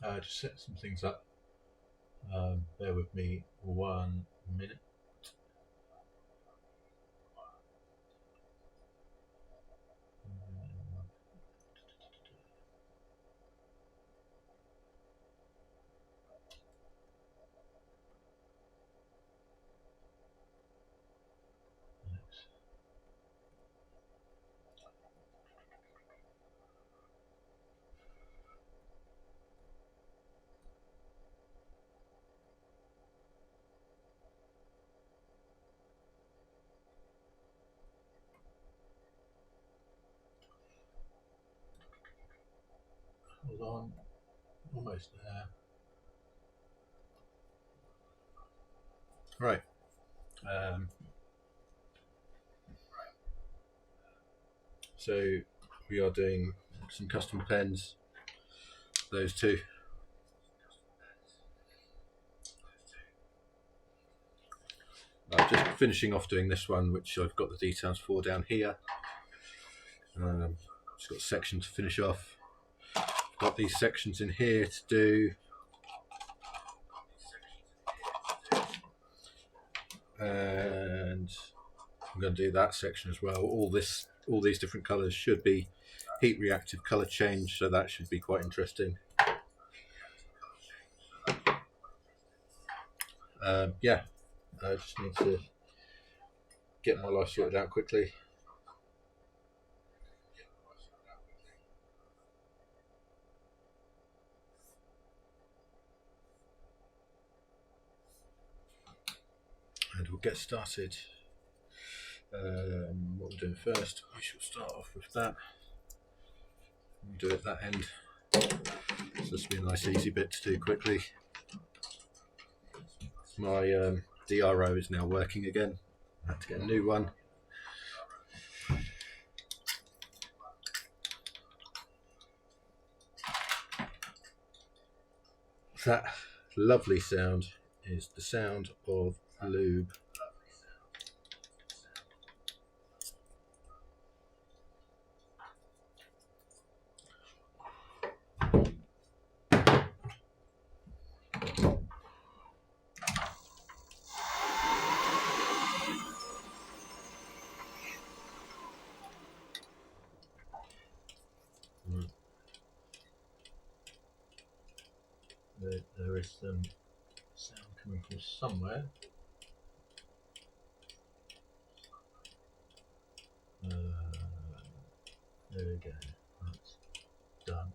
Just set some things up. Bear with me 1 minute. Hold on, almost there. Right. So we are doing some custom pens. Those two. Just finishing off doing this one, which I've got the details for down here. Just got a section to finish off. Got these sections in here to do. And I'm going to do that section as well. All these different colours should be heat reactive colour change, so that should be quite interesting. Yeah, I just need to get my life sorted out quickly. And we'll get started. What we're doing first, we shall start off with that. We'll do it at that end. So this will be a nice easy bit to do quickly. My DRO is now working again. I have to get a new one. That lovely sound is the sound of lube. There is some sound coming from somewhere. There we go. That's done.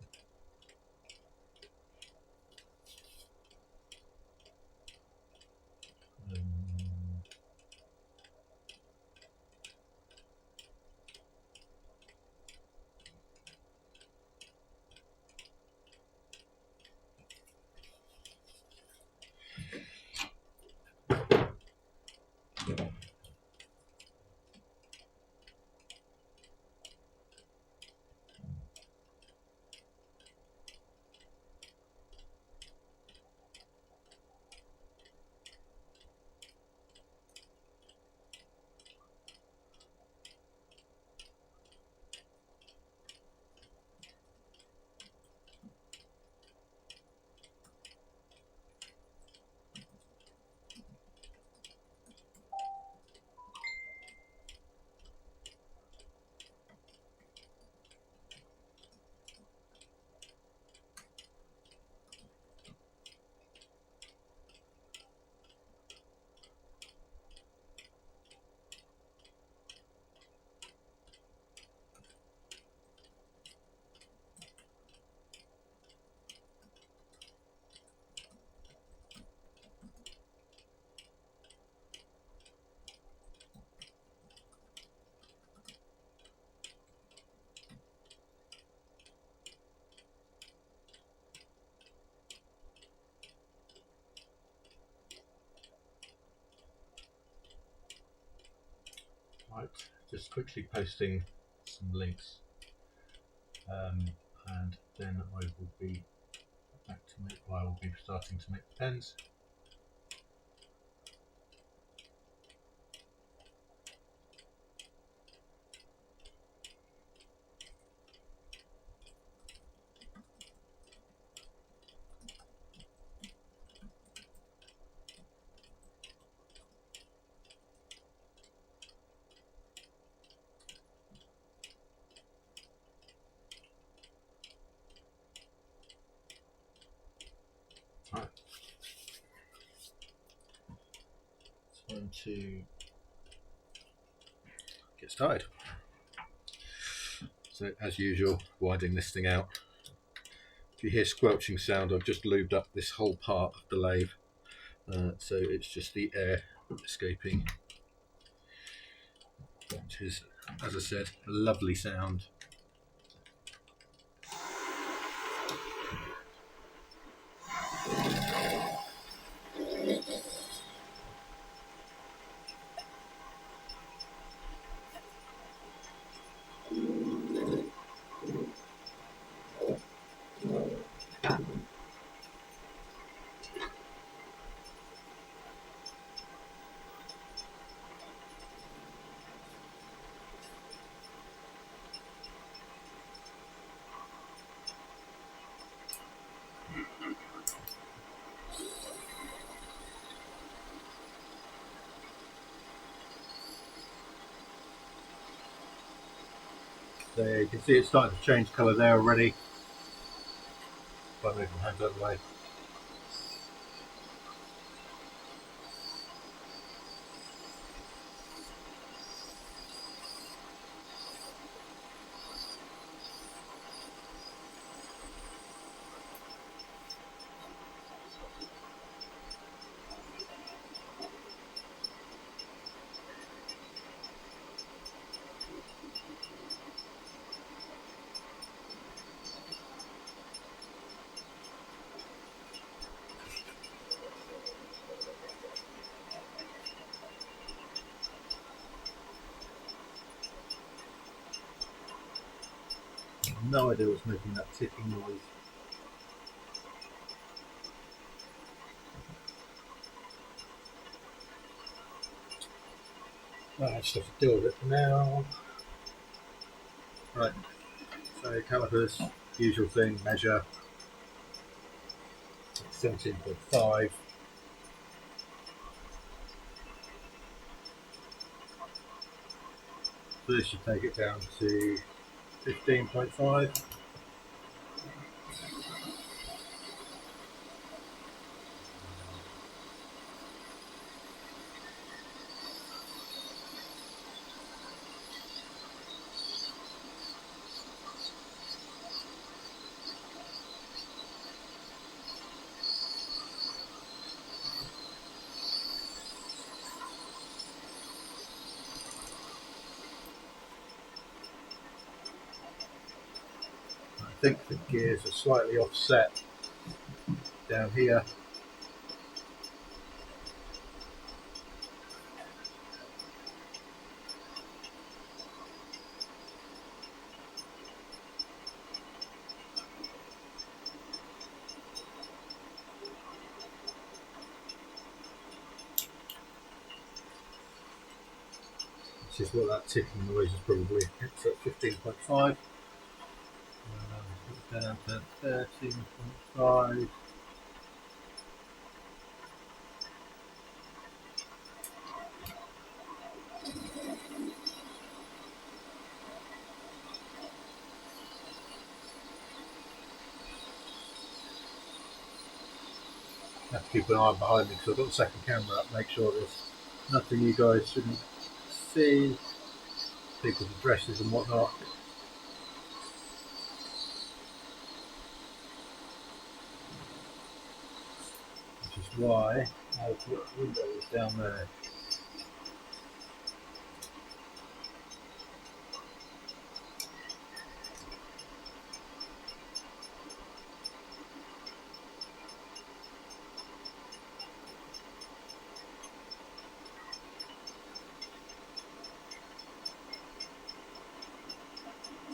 Right, just quickly posting some links, and then I will be back to make. I will be starting to make the pens. time to get started. So as usual, winding this thing out. If you hear squelching sound, I've just lubed up this whole part of the lathe, so it's just the air escaping, which is, as I said, a lovely sound. So you can see it's starting to change colour there already. If I move my hands out of the way. No idea what's making that ticking noise. I just have to deal with it for now. Right, so calipers, usual thing, measure 17.5. So this should take it down to 15.5. I think the gears are slightly offset down here. Which is what that ticking noise is probably. It's at 15.5. Down to 13.5. I have to keep an eye behind me because I've got the second camera up, make sure there's nothing you guys shouldn't see, people's addresses and whatnot. Which is why I'll put windows down there.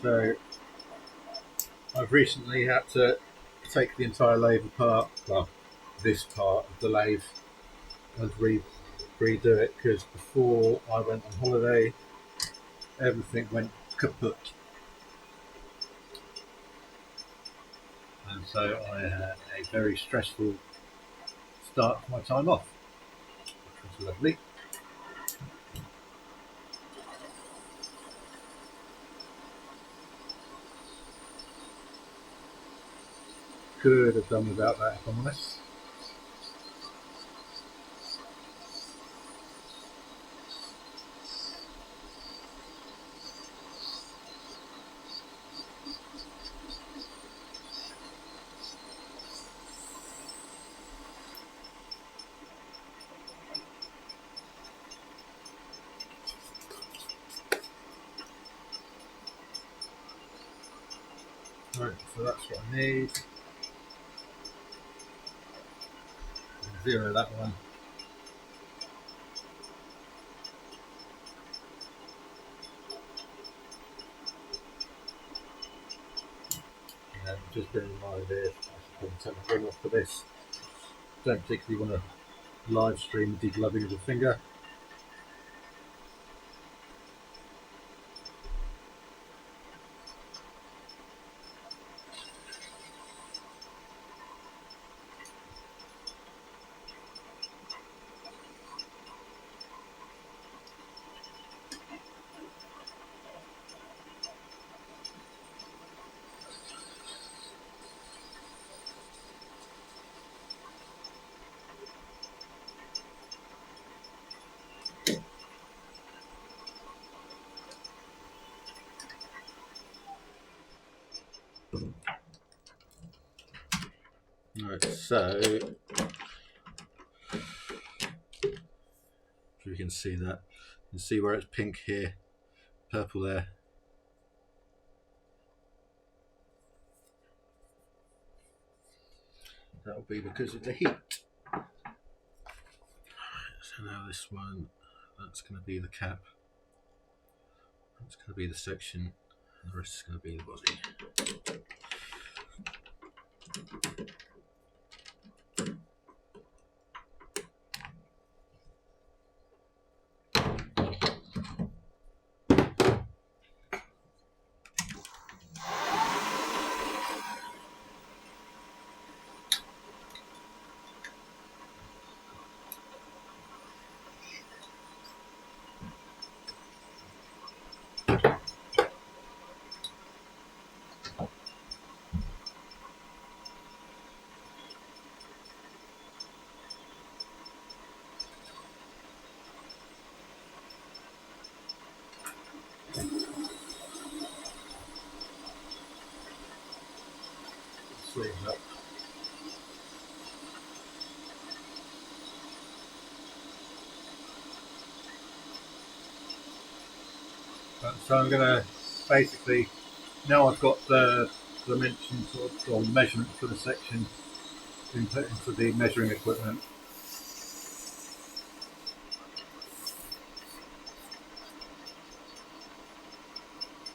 So I've recently had to take the entire lathe apart, well, this part of the lathe, and redo it because before I went on holiday, everything went kaput. And so I had a very stressful start to my time off, which was lovely. Could have done without that, if I'm honest. So that's what I need. Zero that one. And just bear in mind here, I should turn the ring off for this. Don't particularly want to live stream the degloving of the finger. Right, so if you can see that, you can see where it's pink here, purple there. That'll be because of the heat. So now this one, that's going to be the cap. That's going to be the section, and the rest is going to be the body. Sleeve up. So I'm going to basically, now I've got the dimensions or measurement for the section input into the measuring equipment.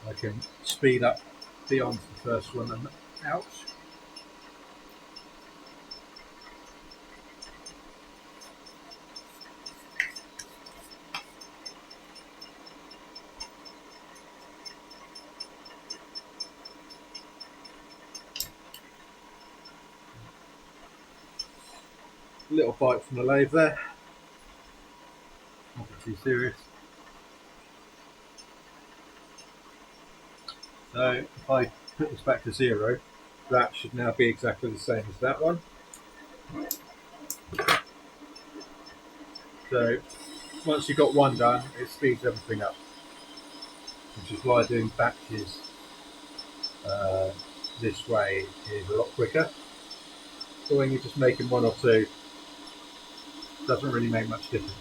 I can speed up beyond the first one and out. Little bite from the lathe there. Nothing too serious. So if I put this back to 0, that should now be exactly the same as that one. So once you've got one done, it speeds everything up, which is why doing batches this way is a lot quicker. But when you're just making one or two, it doesn't really make much difference.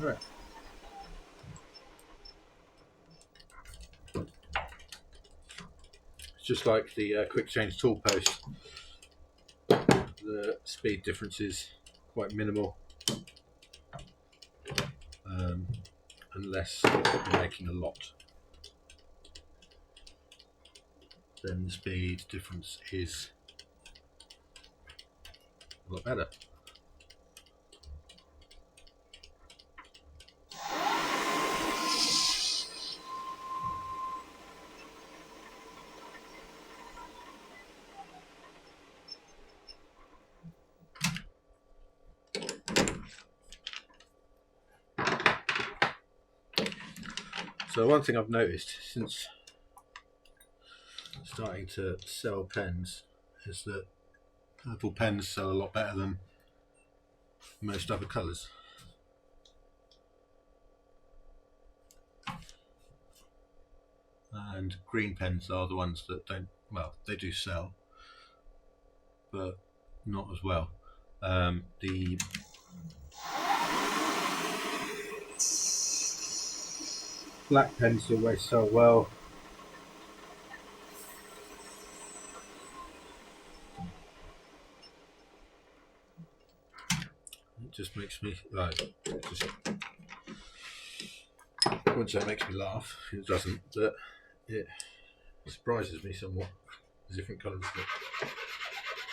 Right. It's just like the quick change tool post. The speed difference is quite minimal, unless you're making a lot. Then the speed difference is a lot better. So one thing I've noticed since starting to sell pens is that purple pens sell a lot better than most other colours. And green pens are the ones that don't, well, they do sell, but not as well. The black pens always sell well. It just makes me like, I wouldn't say it makes me laugh, it doesn't, but it surprises me somewhat. The different colours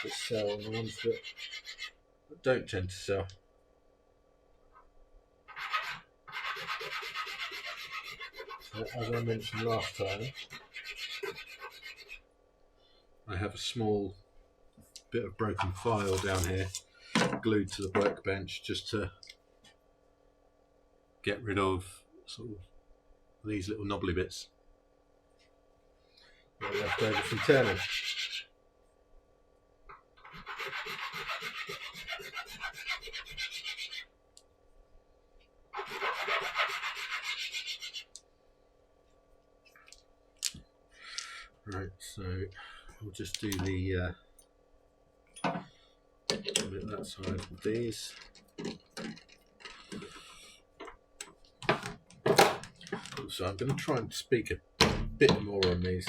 that sell and the ones that don't tend to sell. So, as I mentioned last time, I have a small bit of broken file down here glued to the workbench just to get rid of sort of these little knobbly bits that are left over from turning. Right, so we'll just do the bit that side with these. So I'm going to try and speak a bit more on these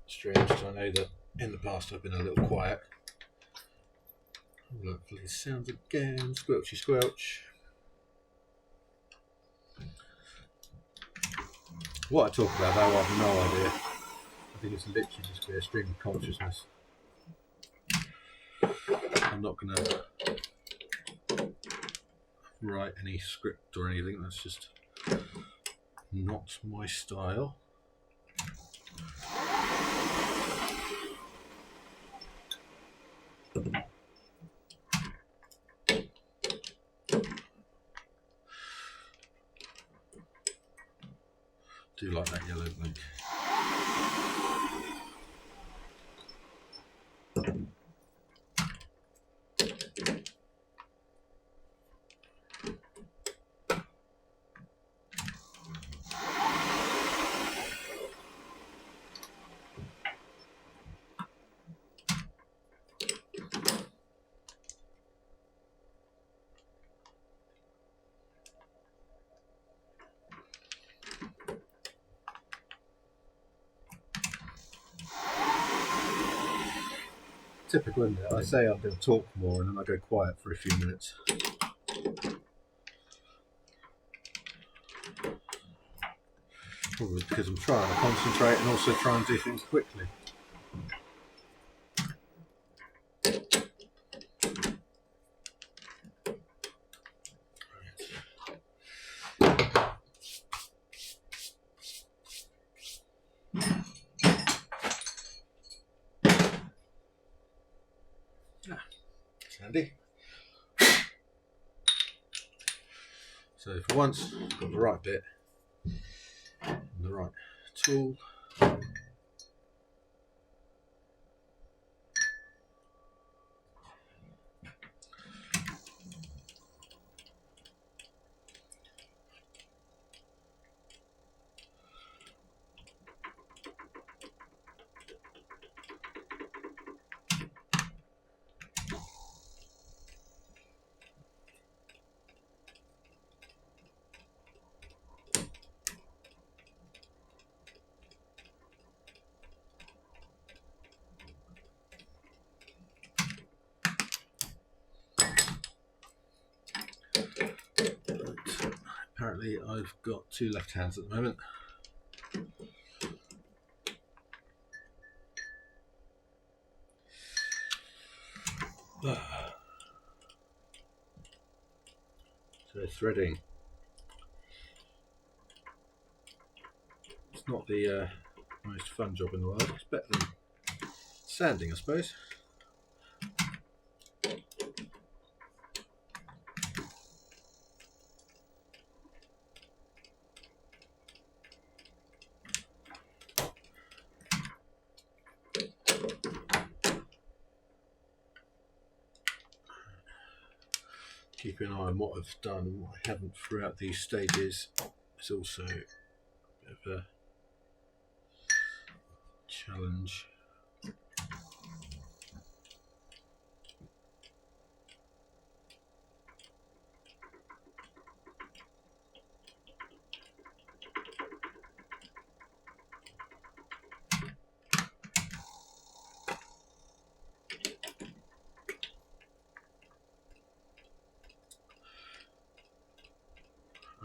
streams, because I know that in the past I've been a little quiet. Lovely sounds again, squelchy squelch. What I talk about though, I have no idea. I think it's literally just a stream of consciousness. I'm not going to write any script or anything, that's just not my style. Do like that yellow blink. Typical, isn't it? I say I'm going to talk more and then I go quiet for a few minutes. Probably because I'm trying to concentrate and also try and do things quickly. Handy. So for once, I've got the right bit and the right tool. Apparently I've got two left hands at the moment. So threading. It's not the most fun job in the world. It's better than sanding, I suppose. keeping an eye on what I've done and what I haven't throughout these stages is also a bit of a challenge.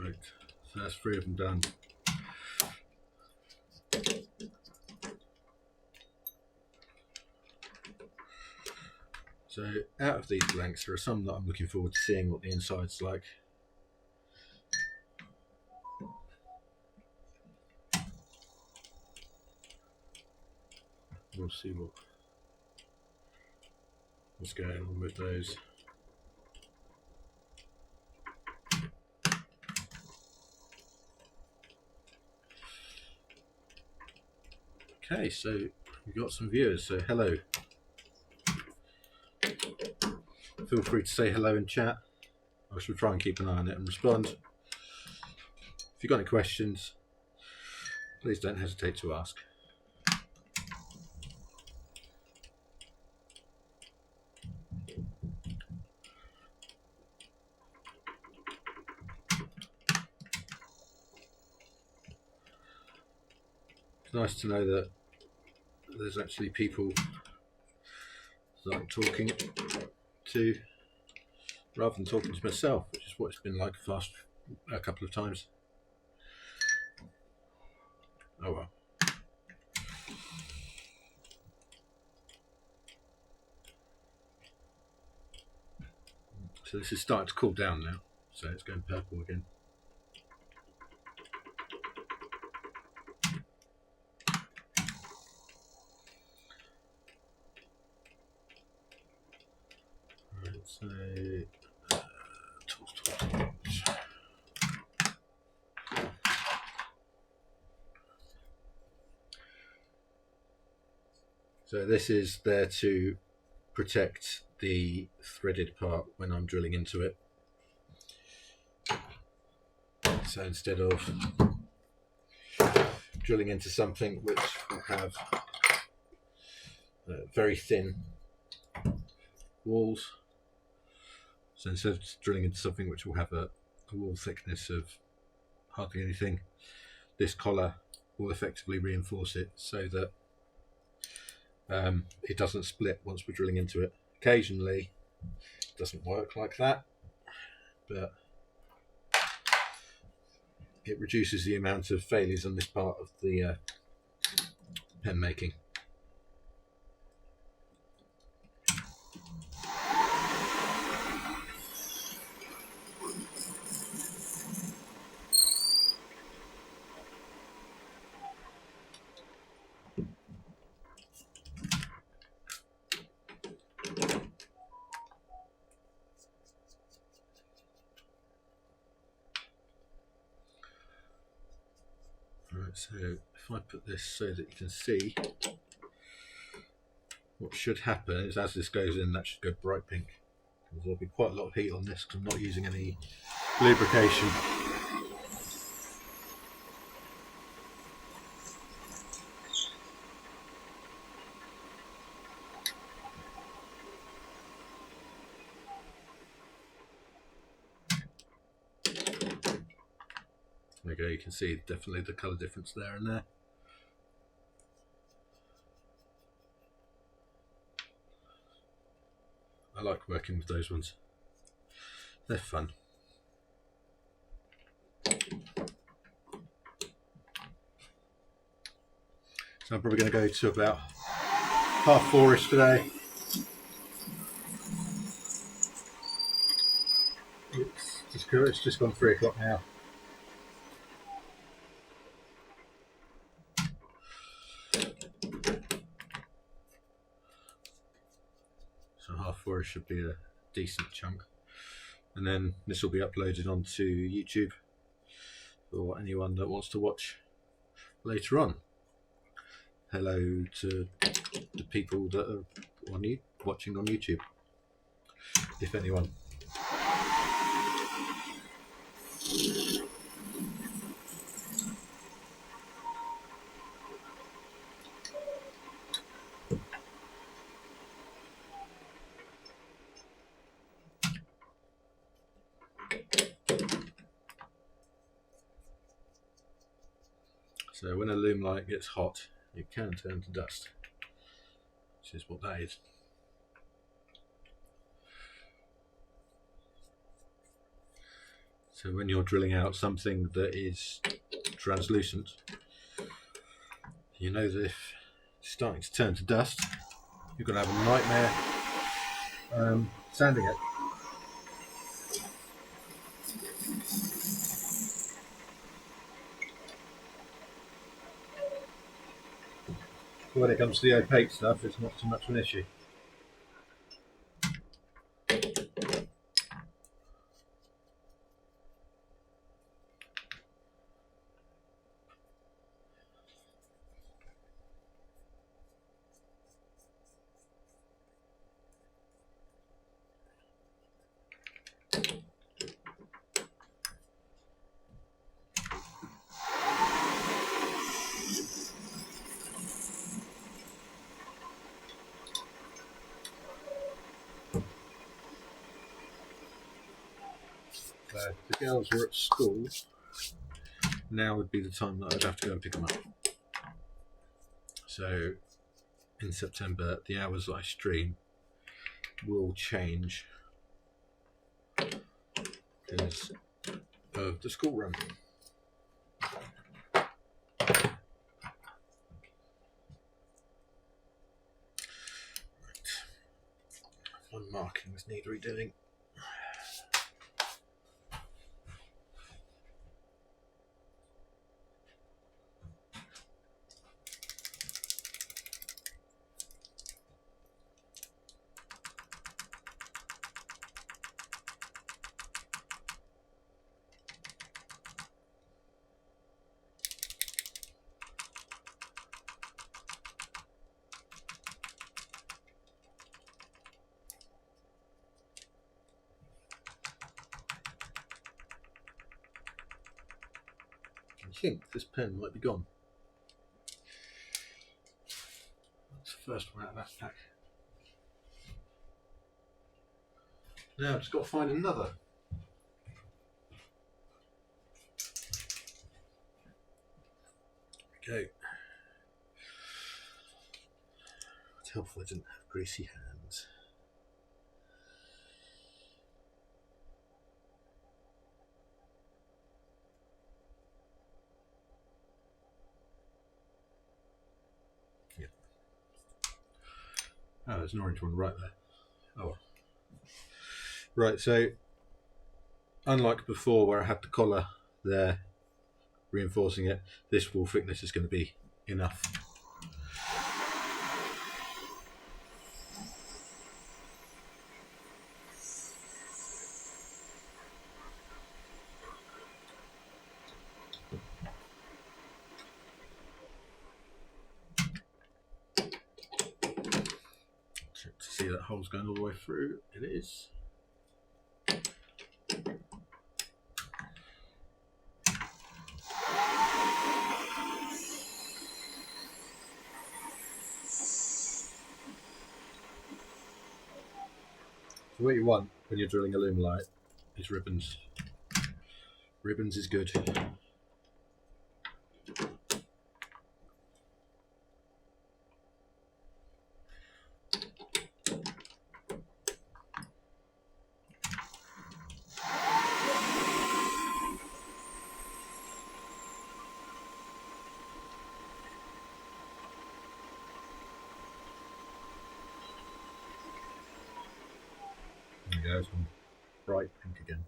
Right, so that's 3 of them done. So out of these blanks, there are some that I'm looking forward to seeing what the inside's like. We'll see what's going on with those. Okay, so we've got some viewers, so hello. Feel free to say hello in chat. I shall try and keep an eye on it and respond. If you've got any questions, please don't hesitate to ask. It's nice to know that there's actually people that I'm talking to rather than talking to myself, which is what it's been like a couple of times. Oh well. So this is starting to cool down now, so it's going purple again. Right, so tools. So this is there to protect the threaded part when I'm drilling into it. So instead of drilling into something which will have very thin walls, so instead of drilling into something which will have a wall thickness of hardly anything, this collar will effectively reinforce it so that it doesn't split once we're drilling into it. Occasionally it doesn't work like that, but it reduces the amount of failures on this part of the pen making. Right, so if I put this so that you can see, what should happen is as this goes in, that should go bright pink. There'll be quite a lot of heat on this because I'm not using any lubrication. There you go, you can see definitely the colour difference there and there. I like working with those ones. They're fun. So I'm probably going to go to about 4:30ish today. It's just gone 3 o'clock now. So 4:30 should be a decent chunk. And then this will be uploaded onto YouTube for anyone that wants to watch later on. Hello to the people that are watching on YouTube, if anyone. So when a loom light gets hot, it can turn to dust, which is what that is. So when you're drilling out something that is translucent, you know that if it's starting to turn to dust, you're going to have a nightmare sanding it. When it comes to the opaque stuff, it's not so much an issue. So if the girls were at school, now would be the time that I'd have to go and pick them up. So in September, the hours that I stream will change because of the school run. My markings need redoing. I think this pen might be gone. That's the first one out of that pack. Now I've just got to find another. Okay. It's helpful I didn't have greasy hands. Yeah. Oh, there's an orange one right there. Oh. Right, so unlike before where I had the collar there reinforcing it, this wall thickness is going to be enough. Check to see that hole's going all the way through. It is. So what you want when you're drilling a loom light is ribbons. Ribbons is good. There we go, some bright pink again.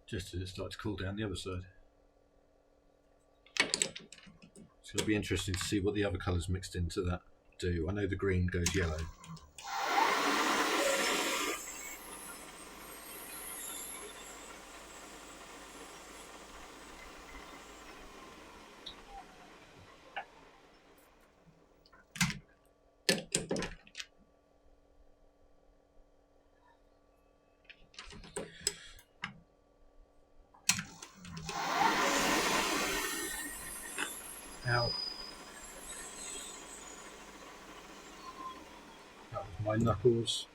Just as it starts to cool down the other side. It's going to be interesting to see what the other colours mixed into that do. I know the green goes yellow. my knuckles.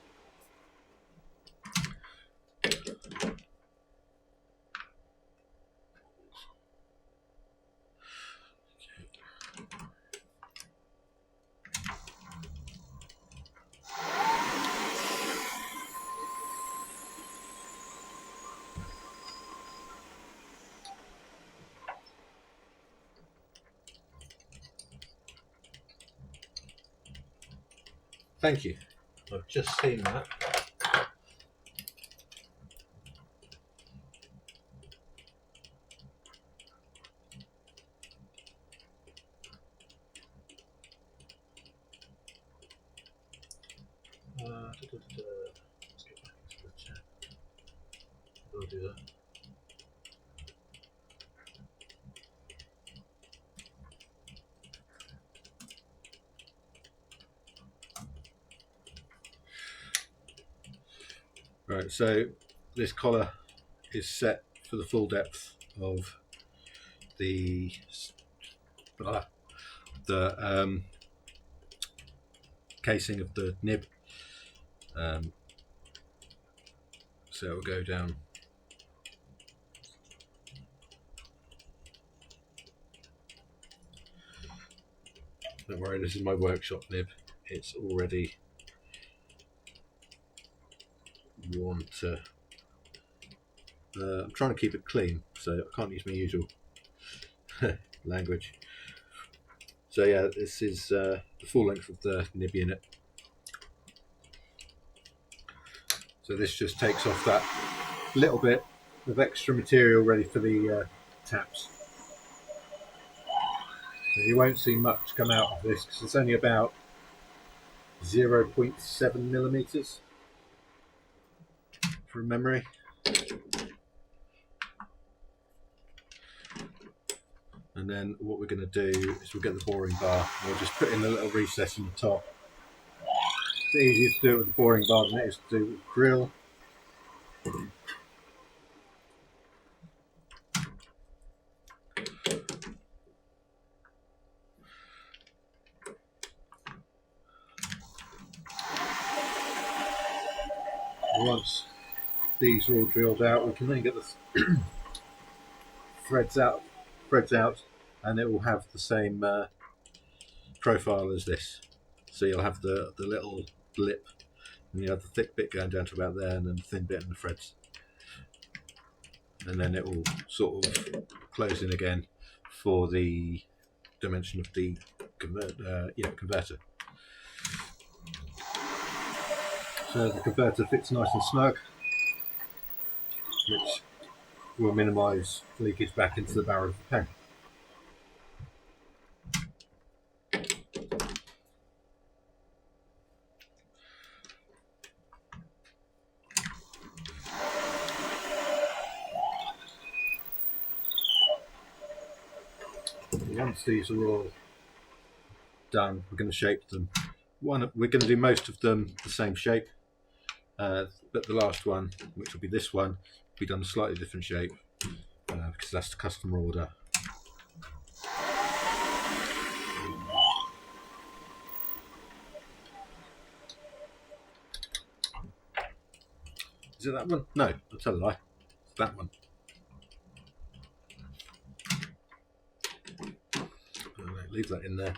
Thank you. I've just seen that. Let's get back into the chat. I'll do that. Right, so this collar is set for the full depth of the casing of the nib. So it will go down. Don't worry, this is my workshop nib. It's already worn to. I'm trying to keep it clean, so I can't use my usual language. So yeah, this is the full length of the nib unit. So this just takes off that little bit of extra material ready for the taps. So you won't see much come out of this because it's only about 0.7 millimeters from memory. And then what we're going to do is we'll get the boring bar and we'll just put in a little recess in the top. It's easier to do it with the boring bar than it is to do with the drill. Once these are all drilled out, we can then get the threads out, and it will have the same profile as this. So you'll have the little lip, and you have the thick bit going down to about there, and then the thin bit in the threads, and then it will sort of close in again for the dimension of the converter. So the converter fits nice and snug, which will minimise leakage back into the barrel of the pen. Once these are all done, we're going to shape them. We're going to do most of them the same shape, but the last one, which will be this one, will be done a slightly different shape because that's the customer order. Is it that one? No, I'll tell a lie. It's that one. Leave that in there.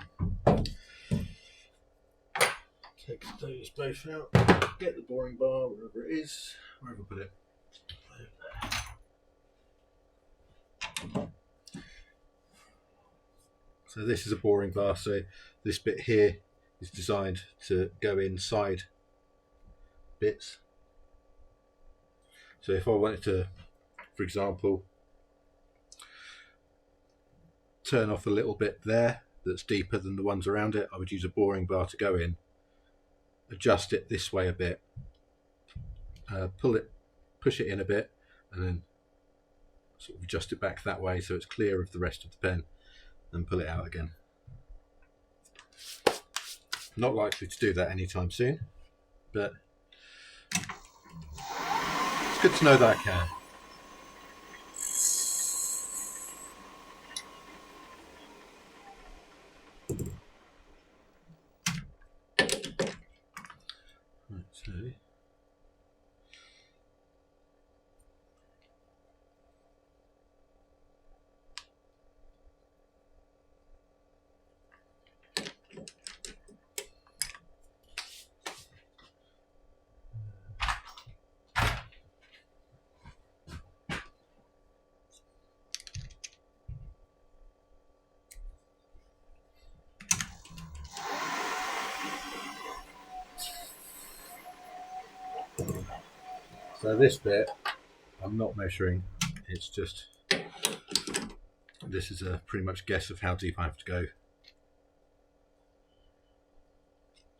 Take those both out. Get the boring bar wherever it is. Wherever I put it. So this is a boring bar. So this bit here is designed to go inside bits. So if I wanted to, for example, turn off a little bit there that's deeper than the ones around it, I would use a boring bar to go in, adjust it this way a bit, push it in a bit, and then sort of adjust it back that way so it's clear of the rest of the pen, and pull it out again. Not likely to do that anytime soon, but it's good to know that I can. So this bit I'm not measuring, it's just, this is a pretty much guess of how deep I have to go.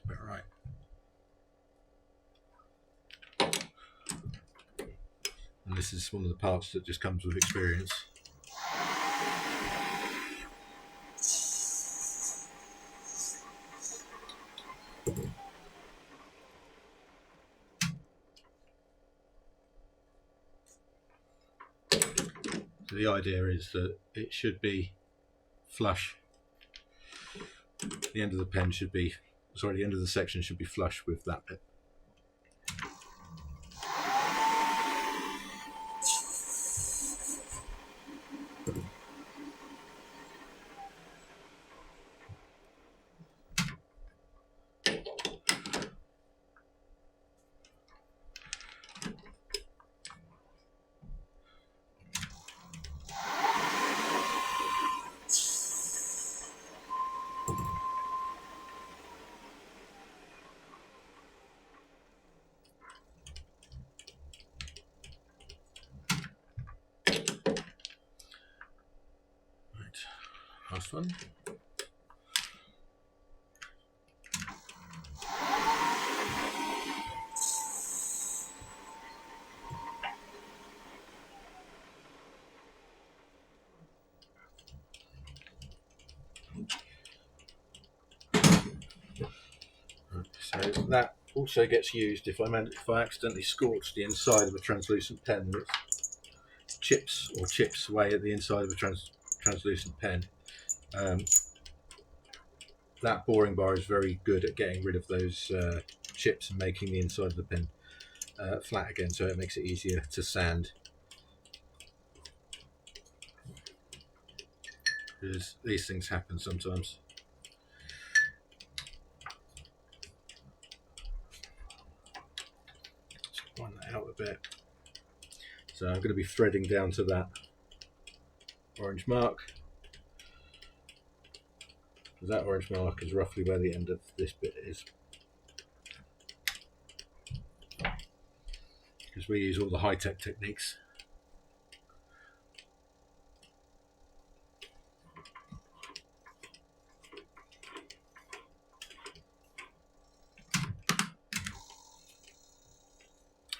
About right. And this is one of the parts that just comes with experience. So the idea is that it should be flush. The end of the pen should be, sorry, the end of the section should be flush with that bit. Last one. So that also gets used if I accidentally scorch the inside of a translucent pen, that chips away at the inside of a translucent pen. That boring bar is very good at getting rid of those chips and making the inside of the pen flat again, so it makes it easier to sand. Because these things happen sometimes. Just wind that out a bit. So I'm going to be threading down to that orange mark. That orange mark is roughly where the end of this bit is. Because we use all the high-tech techniques.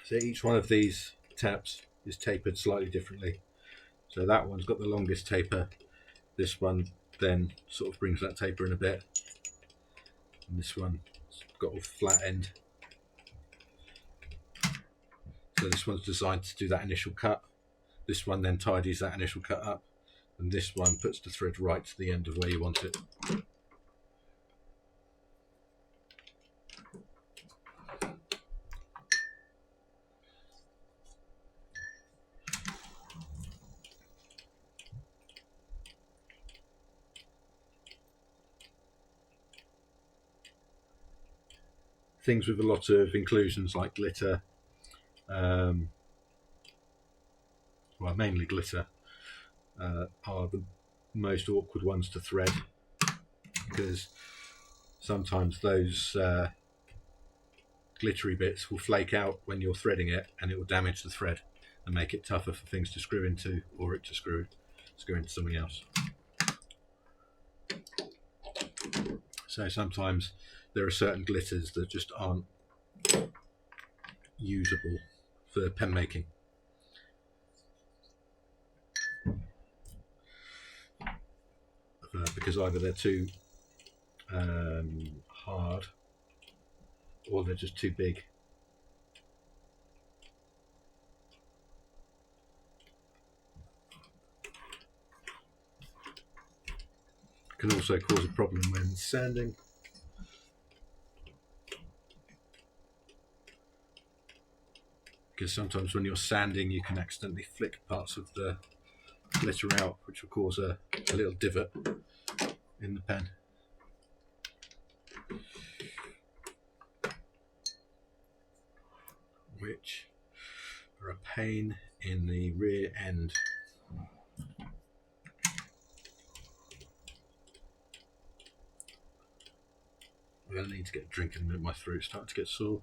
So each one of these taps is tapered slightly differently. So that one's got the longest taper. This one then sort of brings that taper in a bit. And this one's got a flat end. So this one's designed to do that initial cut. This one then tidies that initial cut up. And this one puts the thread right to the end of where you want it. Things with a lot of inclusions like glitter, well, mainly glitter, are the most awkward ones to thread, because sometimes those glittery bits will flake out when you're threading it, and it will damage the thread and make it tougher for things to screw into, or it to screw into something else. So sometimes there are certain glitters that just aren't usable for pen making. Because either they're too hard or they're just too big. Can also cause a problem when sanding. Because sometimes when you're sanding you can accidentally flick parts of the glitter out, which will cause a little divot in the pen. Which are a pain in the rear end. I'm going to need to get a drink in a minute, my throat's starting to get sore.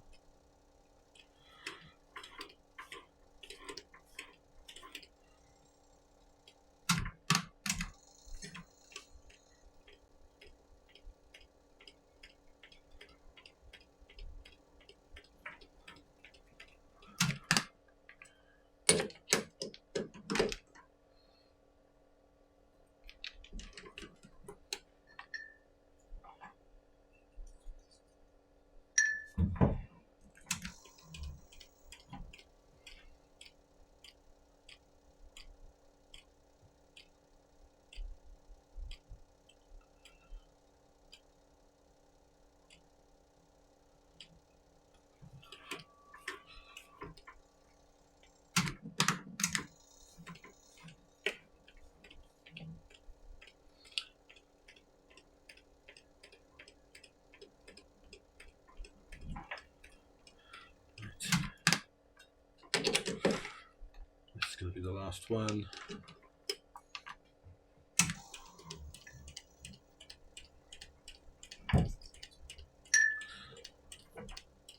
This is going to be the last one.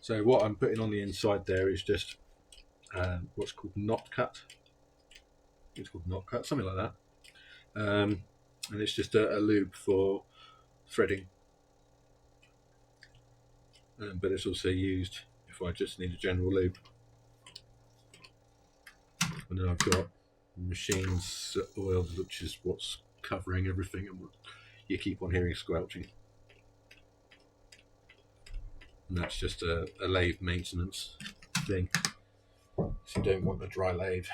So what I'm putting on the inside there is just what's called knot cut. It's called knot cut, something like that. And it's just a lube for threading. But it's also used if I just need a general lube. And then I've got machines oil, which is what's covering everything, and you keep on hearing squelching. And that's just a lathe maintenance thing. So you don't want a dry lathe.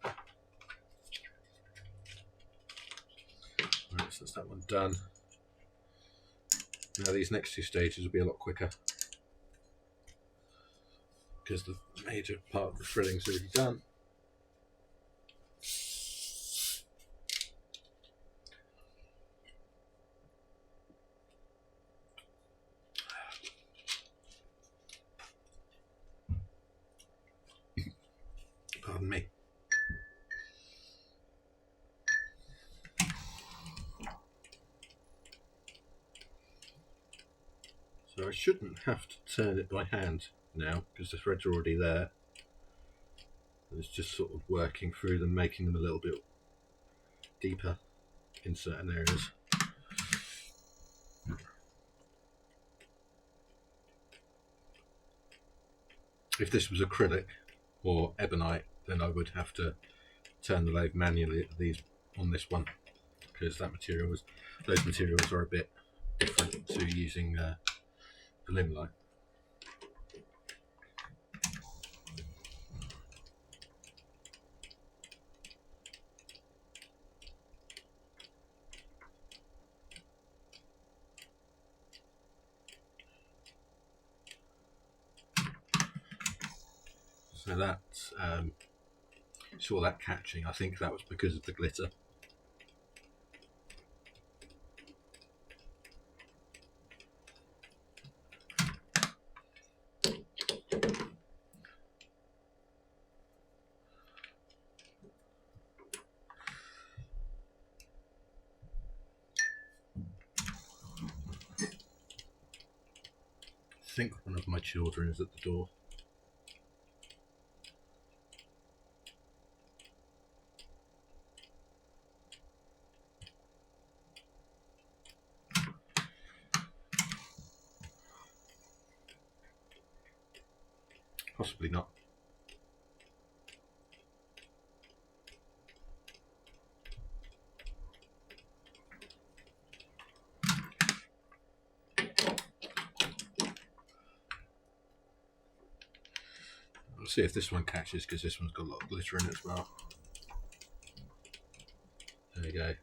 Right, so that's that one done. Now these next two stages will be a lot quicker because the major part of the threading's already done. Pardon me. So I shouldn't have to turn it by hand now because the threads are already there. It's just sort of working through them, making them a little bit deeper in certain areas. If this was acrylic or ebonite, then I would have to turn the lathe manually on this one because those materials are a bit different to using the Limelight. So that saw that catching. I think that was because of the glitter. I think one of my children is at the door. Possibly not. We'll see if this one catches because this one's got a lot of glitter in it as well. There you go.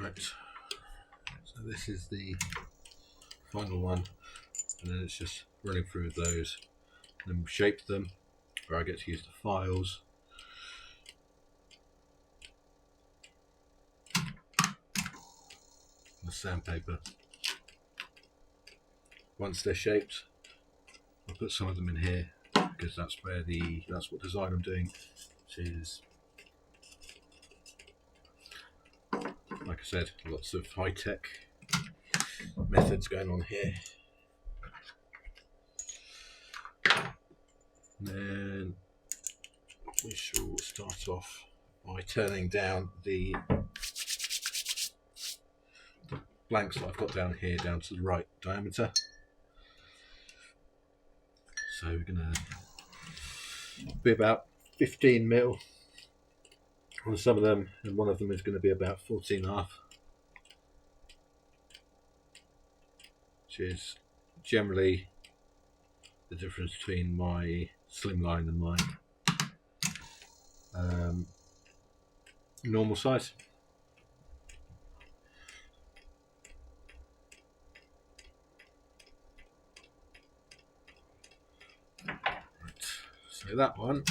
Right, so this is the final one, and then it's just running through those, and then shape them, where I get to use the files. The sandpaper. Once they're shaped, I'll put some of them in here because that's what design I'm doing, which is, like I said, lots of high-tech methods going on here. And then we shall start off by turning down the blanks that I've got down here down to the right diameter. So we're going to be about 15 mil on some of them, and one of them is going to be about 14.5, which is generally the difference between my slimline and my normal size. So that one,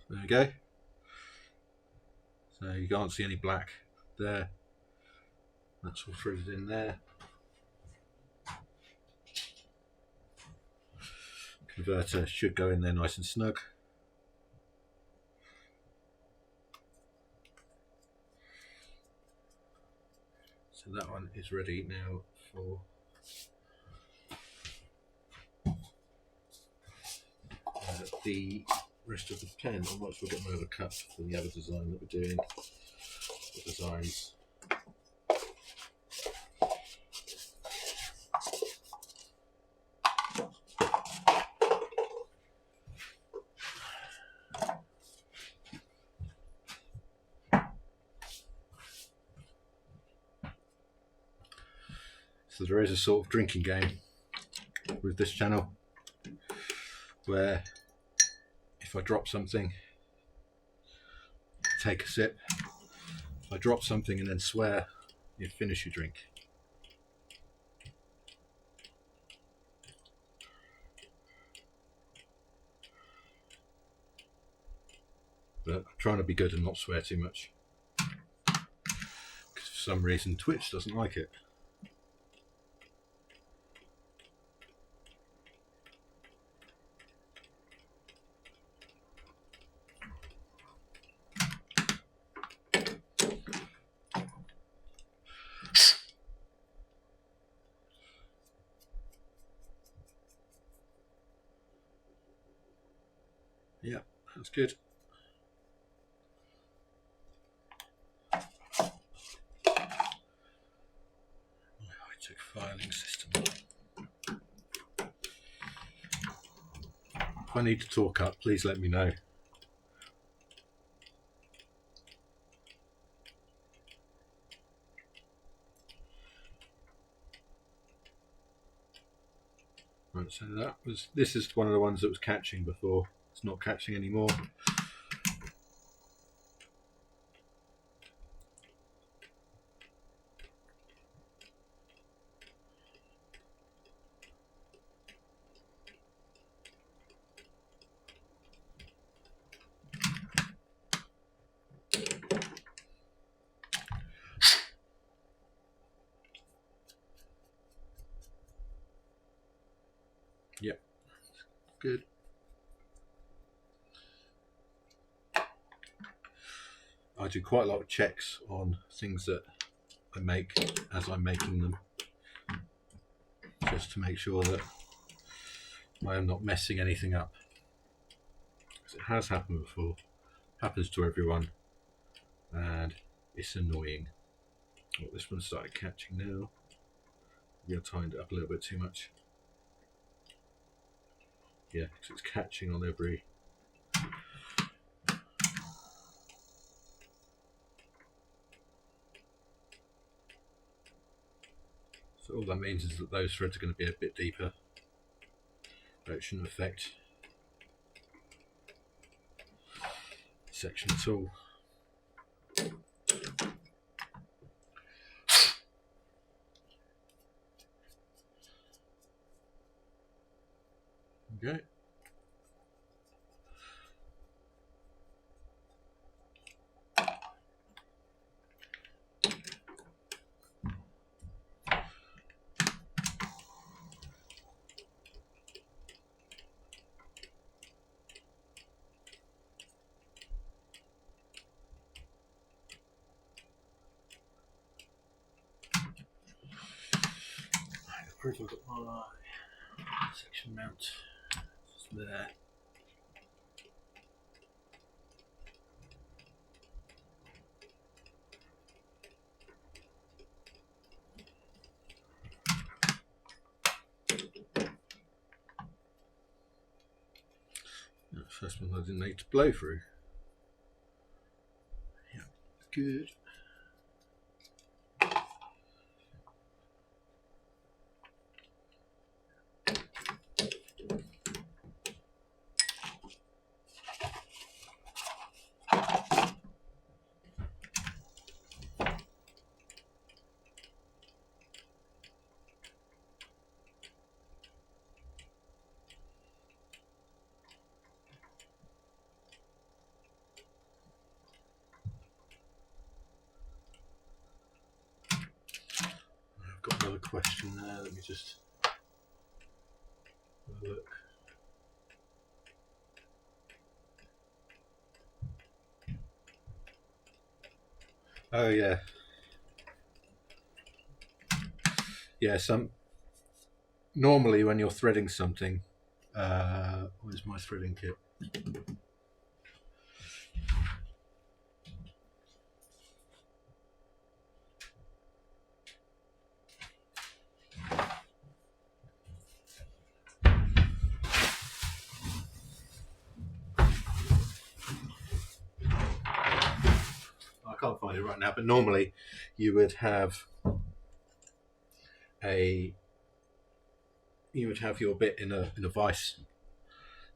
there we go. So you can't see any black there. That's all threaded in there. Converter should go in there nice and snug. So that one is ready now for the rest of the pen. I might as well get my other cut for the other design that we're doing. The designs. So there is a sort of drinking game with this channel where if I drop something, take a sip. If I drop something and then swear, you finish your drink. But I'm trying to be good and not swear too much, because for some reason Twitch doesn't like it. Yeah, that's good. High-tech filing system. If I need to talk up, please let me know. Right, so this is one of the ones that was catching before. It's not catching anymore. Yep, good. I do quite a lot of checks on things that I make as I'm making them, just to make sure that I am not messing anything up. Because it has happened before, happens to everyone, and it's annoying. Oh, this one started catching now. Maybe I tightened it up a little bit too much. Yeah, because it's catching on every. So all that means is that those threads are going to be a bit deeper, but it shouldn't affect section at all. Okay. I've got my section mount just there. First one I didn't need to blow through. Yeah, good. I've got another question there. Let me just have a look. Oh yeah. Yeah, normally when you're threading something, where's my threading kit? I can't find it right now, but normally you would have your bit in a vise,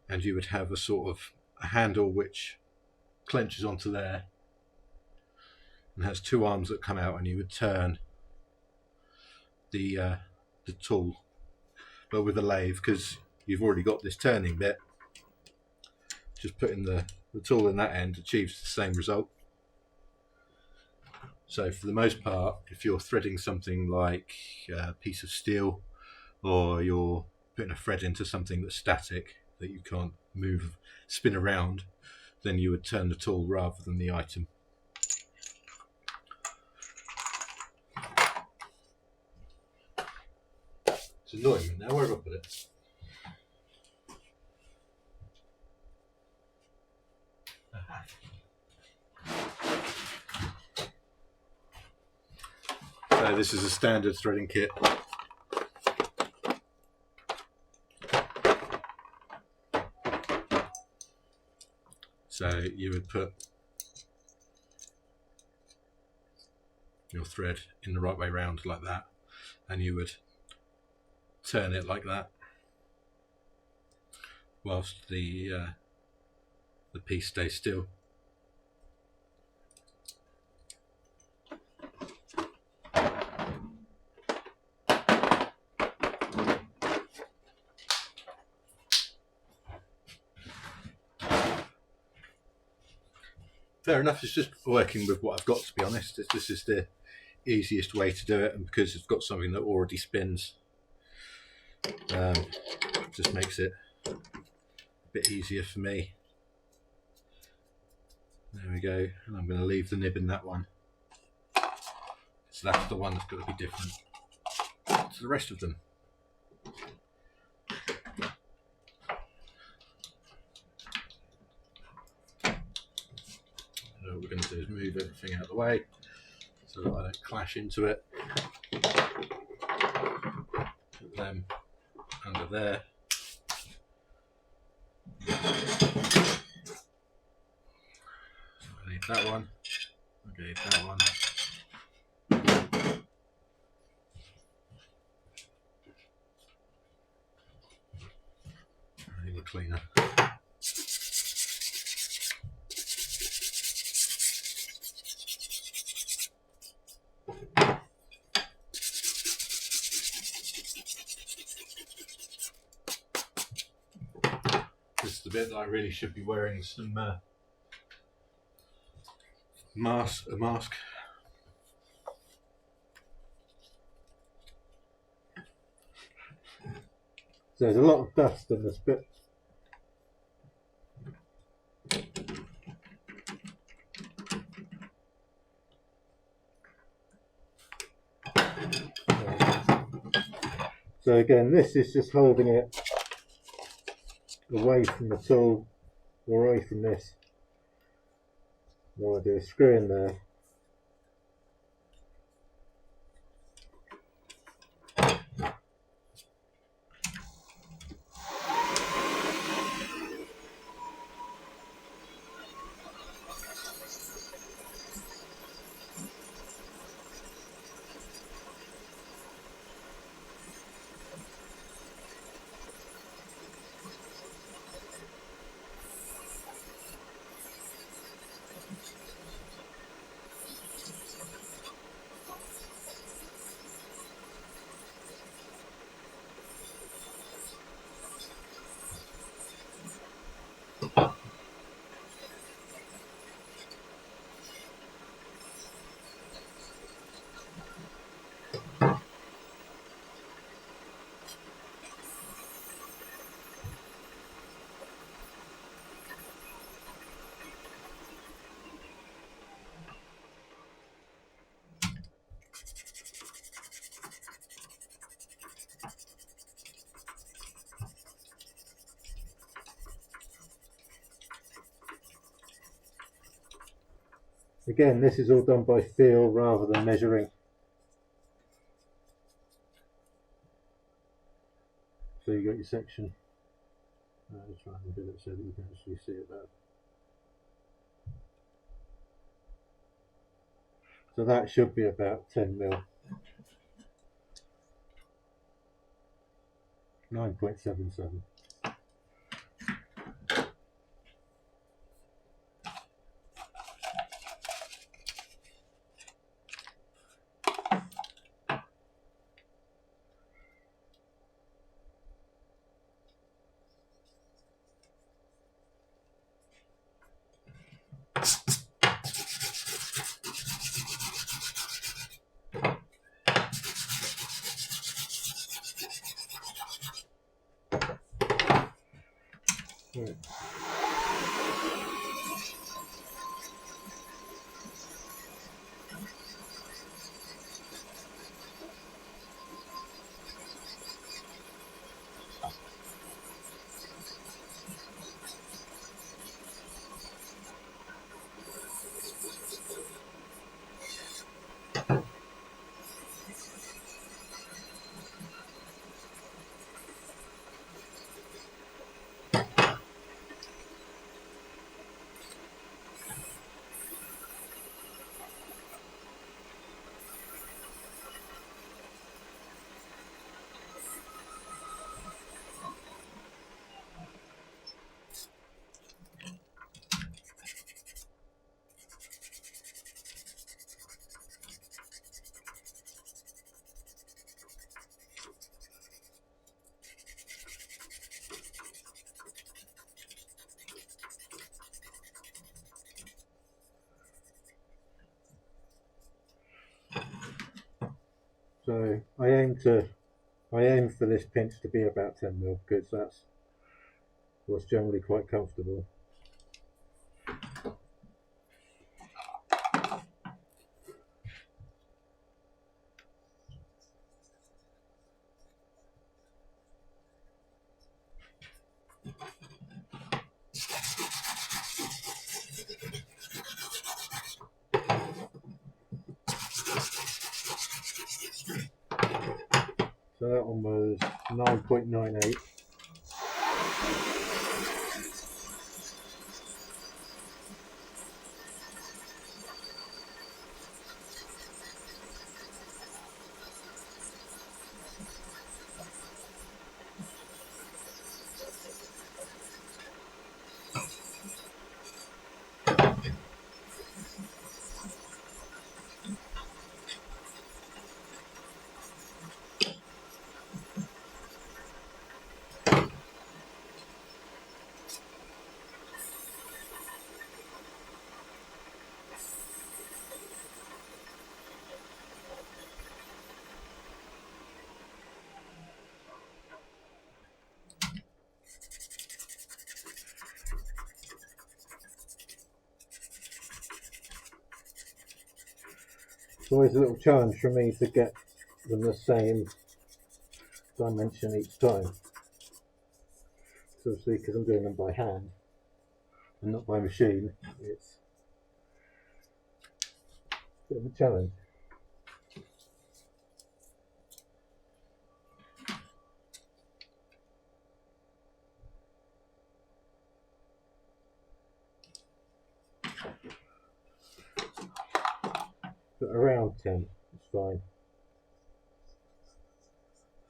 and you would have a sort of a handle which clenches onto there and has two arms that come out, and you would turn the tool, but with a lathe, because you've already got this turning bit. Just putting the tool in that end achieves the same result. So for the most part, if you're threading something like a piece of steel, or you're putting a thread into something that's static, that you can't move, spin around, then you would turn the tool rather than the item. It's annoying me now. Where have I put it? So this is a standard threading kit. So you would put your thread in the right way round like that, and you would turn it like that whilst the piece stays still. Fair enough, it's just working with what I've got, to be honest. This is the easiest way to do it, and because it's got something that already spins, just makes it a bit easier for me. There we go, and I'm going to leave the nib in that one. So that's the one that's got to be different to the rest of them. So what we're going to do is move everything out of the way so that I don't clash into it. Put them under there. So I need that one. I need that one. This is the bit that I really should be wearing some mask. So there's a lot of dust in this bit. So again, this is just holding it away from the tool, away from this. What I do is screw in there. Again, this is all done by feel rather than measuring. So you got your section. I'll try and do it so that you can actually see it better. So that should be about 10 mil. 9.77. Right. So I aim for this pinch to be about 10 mil because that's what's generally quite comfortable. So that one was 9.98. It's always a little challenge for me to get them the same dimension each time. So obviously, because I'm doing them by hand and not by machine, it's a bit of a challenge. But around 10 is fine.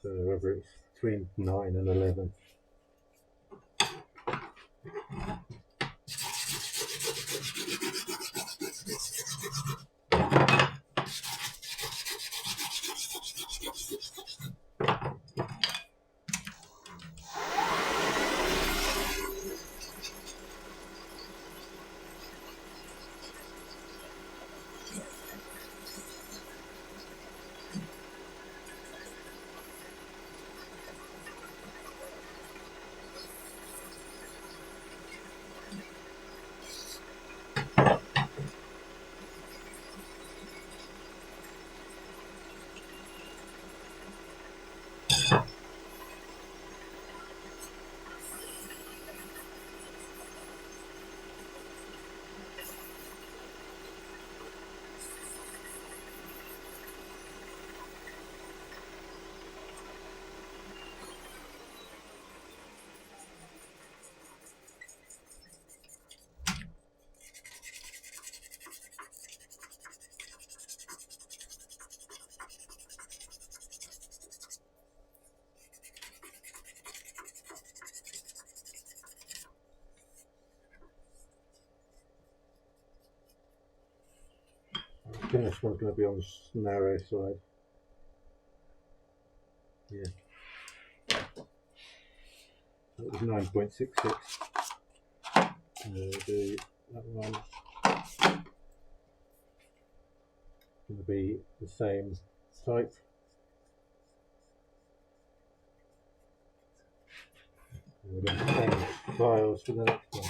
So whether it's between 9 and 11. I think this one's going to be on the narrow side. Yeah. That was 9.66. We'll do that one. Going to be the same type. And we're going to change files for the next one.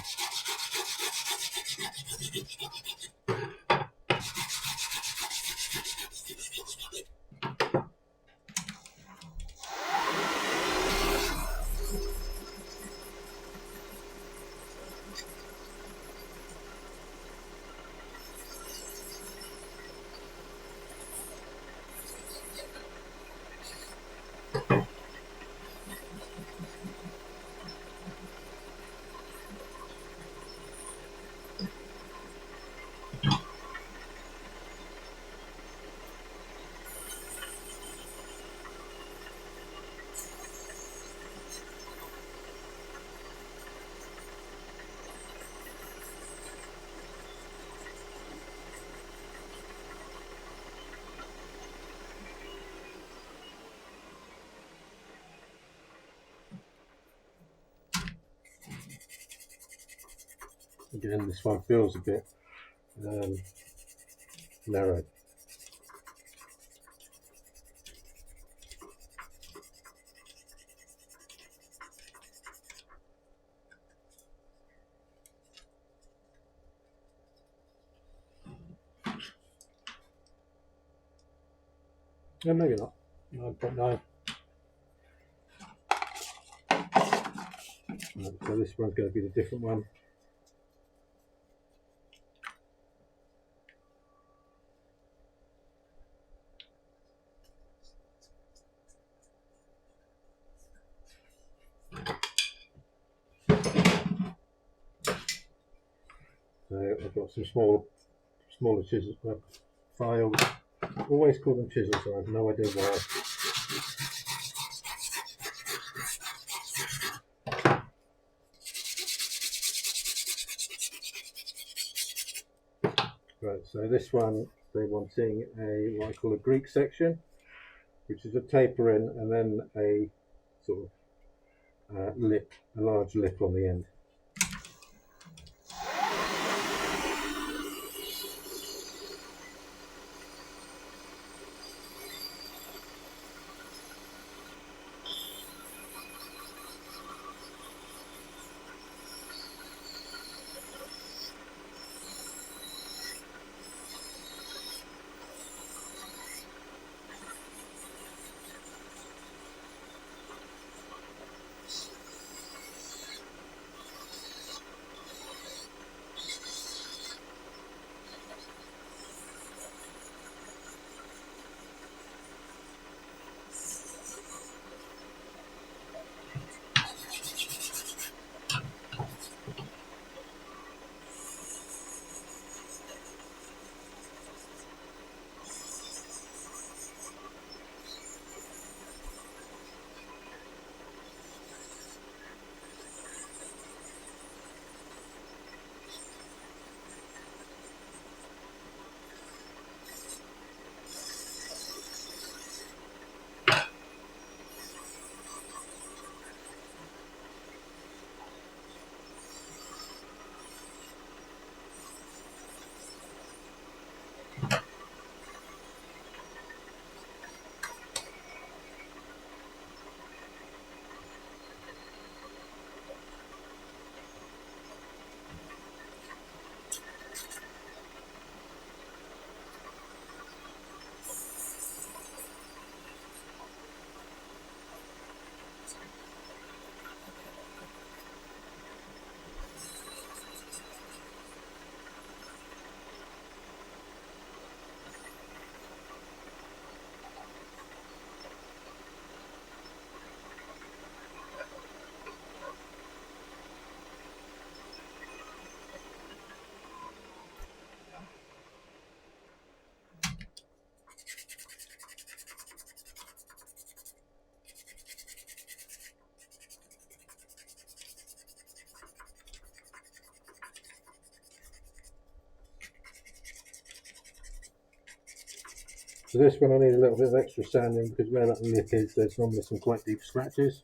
Again, this one feels a bit narrow. Yeah, maybe not. 9.9. Right, so this one's going to be the different one. So I've got some smaller chisels, files. Always call them chisels, so I have no idea why. Right, so this one, they're wanting what I call a Greek section, which is a taper in and then a sort of lip, a large lip on the end. So this one I need a little bit of extra sanding because where that lip is, there's normally some quite deep scratches.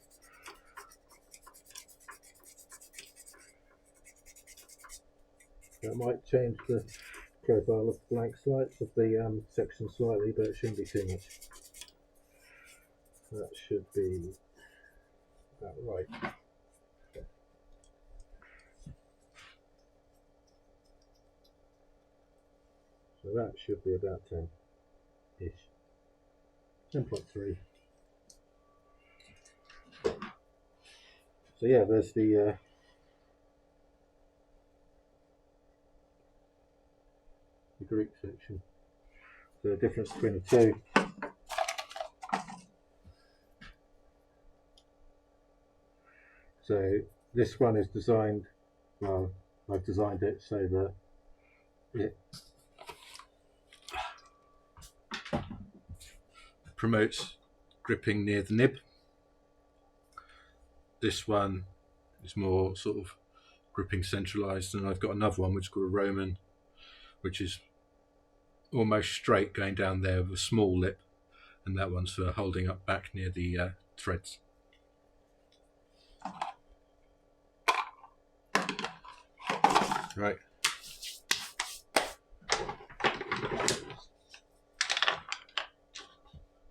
That might change the profile of the blank slides of the section slightly, but it shouldn't be too much. That should be about right. So that should be about 10-ish. 10.3. So yeah, there's the Greek section. So the difference between the two. So this one is designed, well, I've designed it so that it promotes gripping near the nib. This one is more sort of gripping centralized, and I've got another one which is called a Roman, which is almost straight going down there with a small lip, and that one's for holding up back near the threads. Right.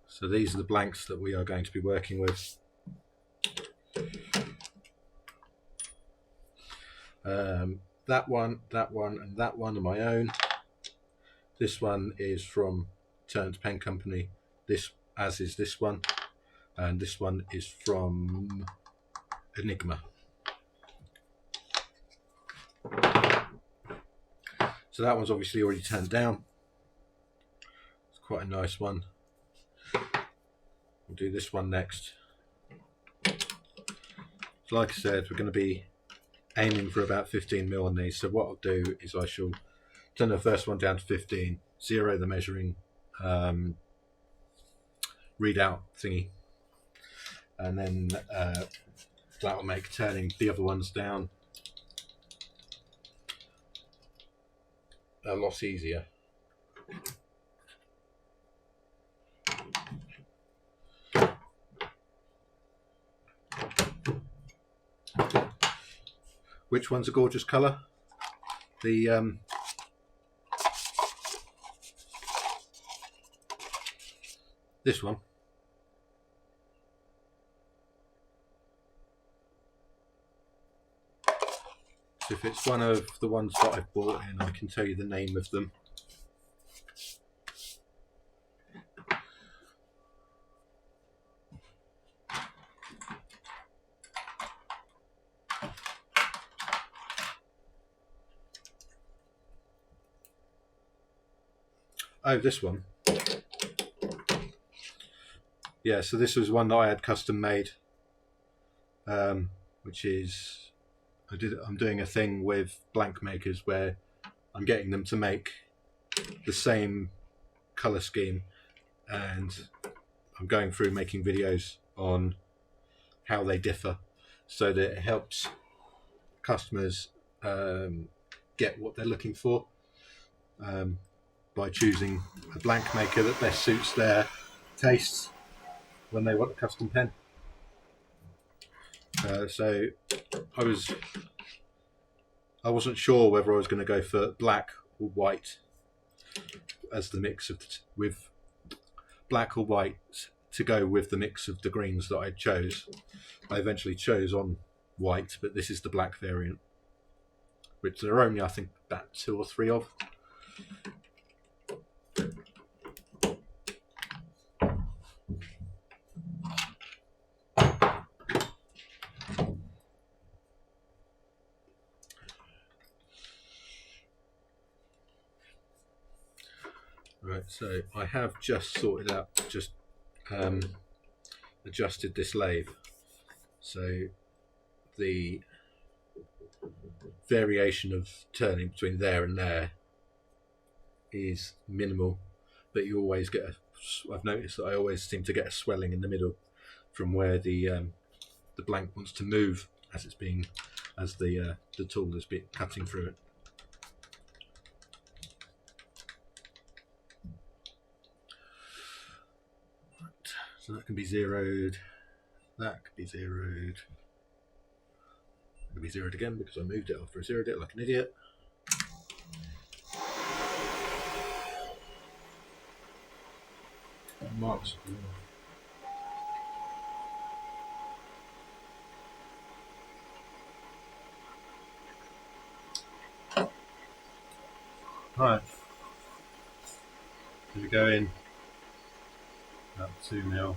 So these are the blanks that we are going to be working with. That one, and that one are my own. This one is from Turns Pen Company. This, as is this one, and this one is from Enigma. So that one's obviously already turned down. It's quite a nice one. We'll do this one next. So like I said, we're going to be aiming for about 15mm on these. So what I'll do is I shall turn the first one down to 15, zero the measuring readout thingy, and then that will make turning the other ones down a lot easier. Which one's a gorgeous colour? The this one. So if it's one of the ones that I've bought in, I can tell you the name of them. Oh, this one. Yeah, so this was one that I had custom made, which is I'm doing a thing with blank makers where I'm getting them to make the same color scheme, and I'm going through making videos on how they differ so that it helps customers get what they're looking for by choosing a blank maker that best suits their tastes when they want a custom pen. So I wasn't sure whether I was going to go for black or white as the mix of with black or white to go with the mix of the greens that I chose. I eventually chose on white, but this is the black variant, which there are only I think about 2 or 3 of. Right, so I have just sorted out, adjusted this lathe, so the variation of turning between there and there is minimal, but you always get I've noticed that I always seem to get a swelling in the middle from where the blank wants to move as it's being, as the tool is cutting through it. So that can be zeroed. That could be zeroed. It could be zeroed again because I moved it after I zeroed it like an idiot. Marks. Right. So we go in about 2 mil.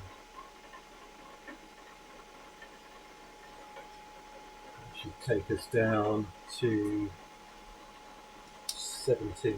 That should take us down to 17.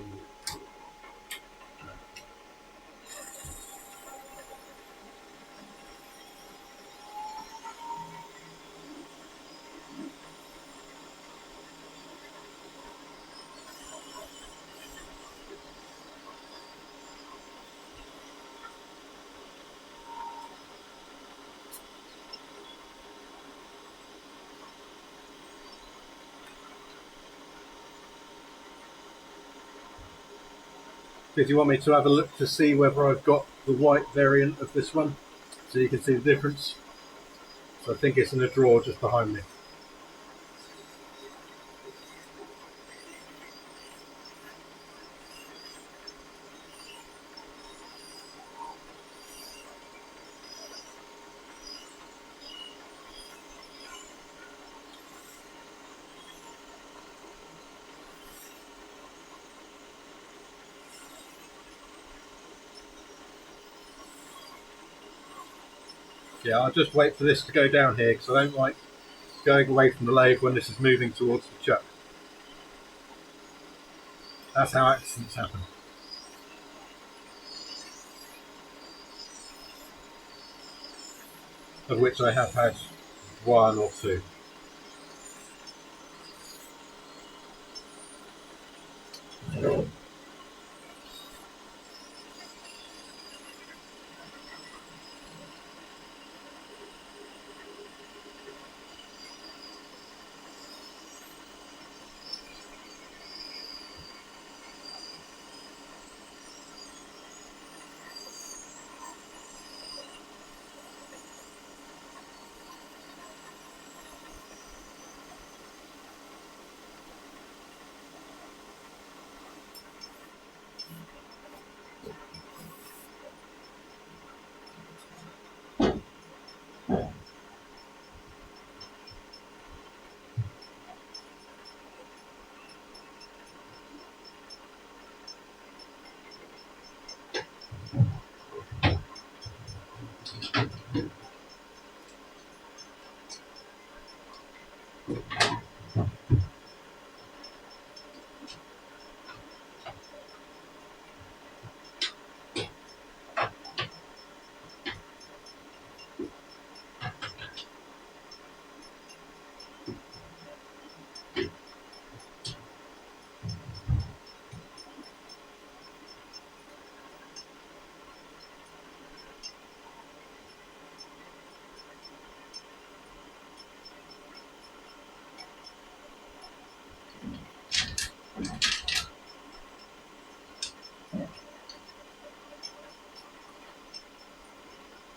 Did you want me to have a look to see whether I've got the white variant of this one? So you can see the difference. So I think it's in a drawer just behind me. Yeah, I'll just wait for this to go down here because I don't like going away from the lathe when this is moving towards the chuck. That's how accidents happen. Of which I have had 1 or 2.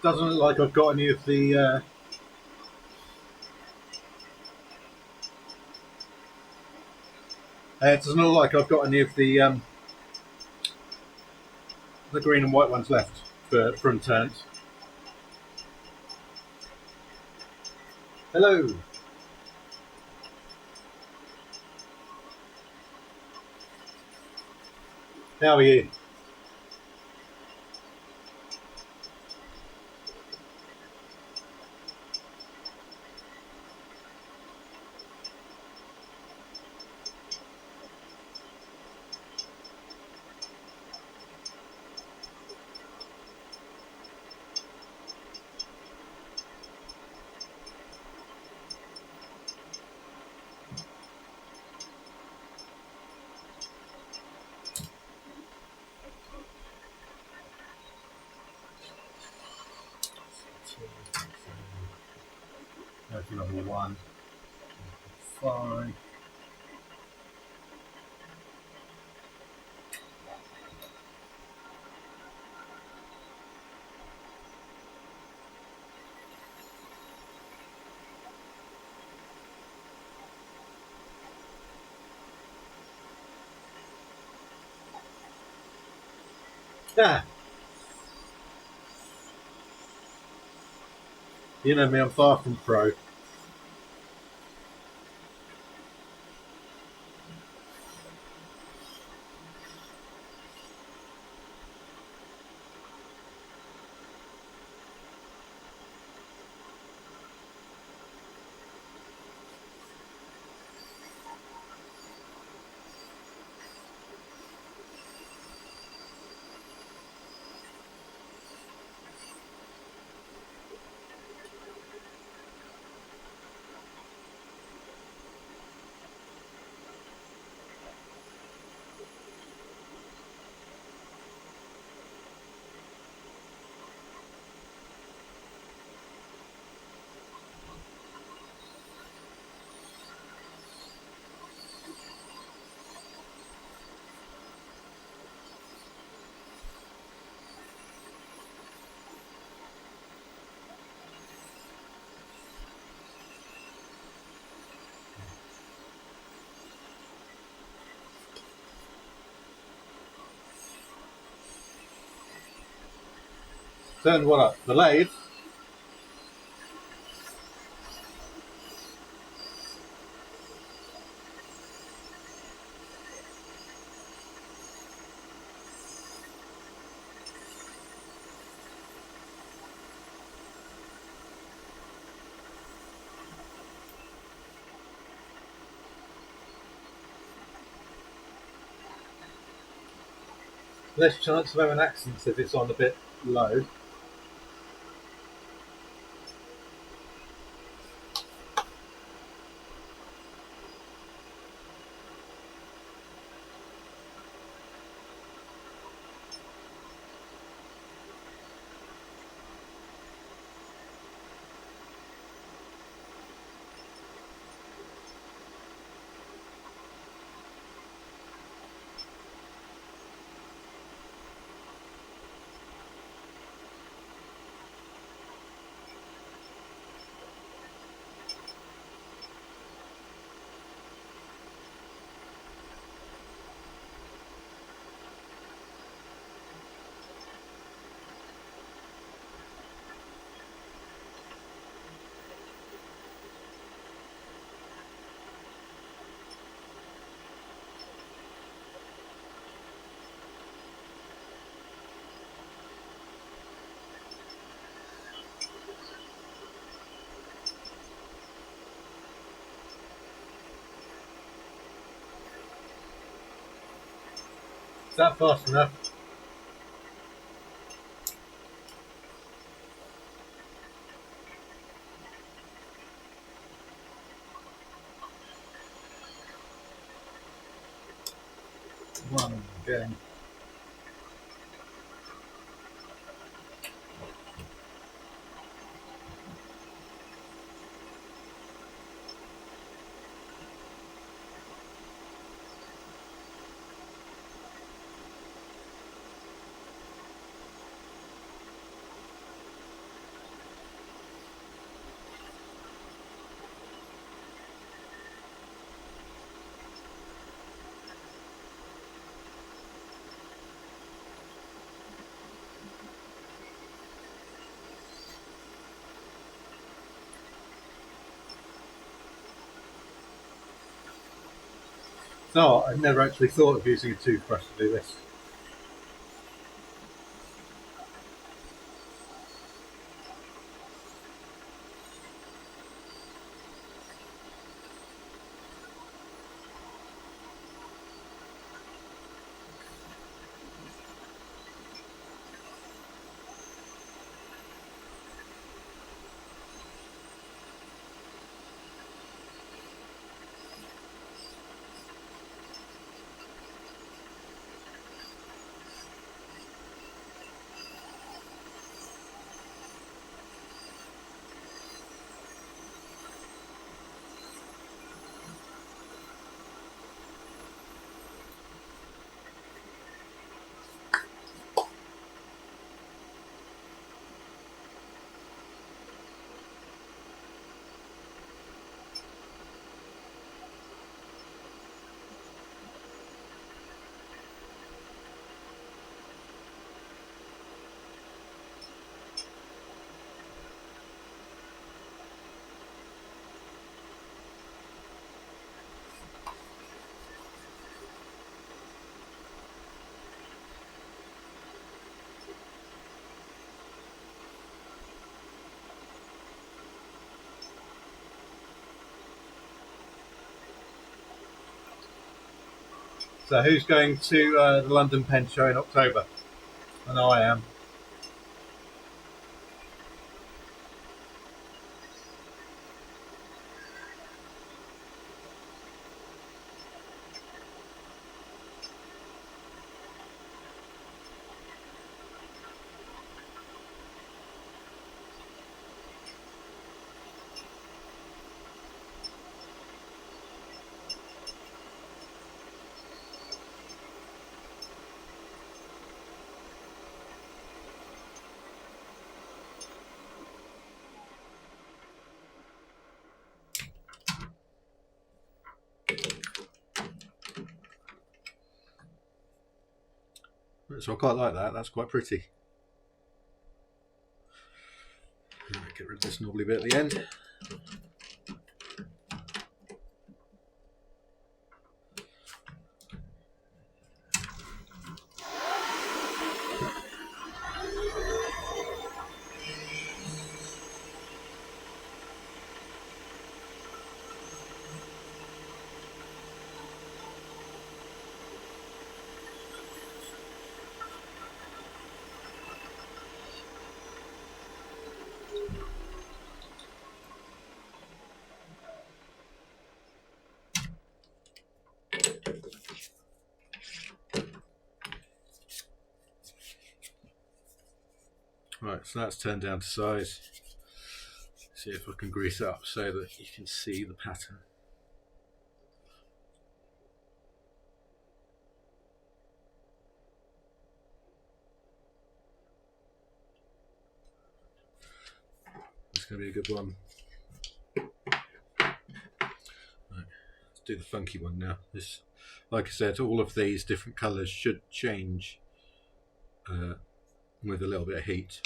Doesn't look like I've got any of the. It doesn't look like I've got any of the green and white ones left for from turns. Hello. How are you? There's another 1. 5. Ah, you know me, I'm far from pro. Turn what up? The lathe? Less chance of having accidents if it's on a bit low. Is that fast enough? One again. So I've never actually thought of using a toothbrush to do this. So who's going to the London Pen Show in October? I know I am. So I quite like that. That's quite pretty. Get rid of this knobbly bit at the end. Right, so that's turned down to size. See if I can grease it up so that you can see the pattern. It's going to be a good one. Right, let's do the funky one now. This, like I said, all of these different colours should change with a little bit of heat.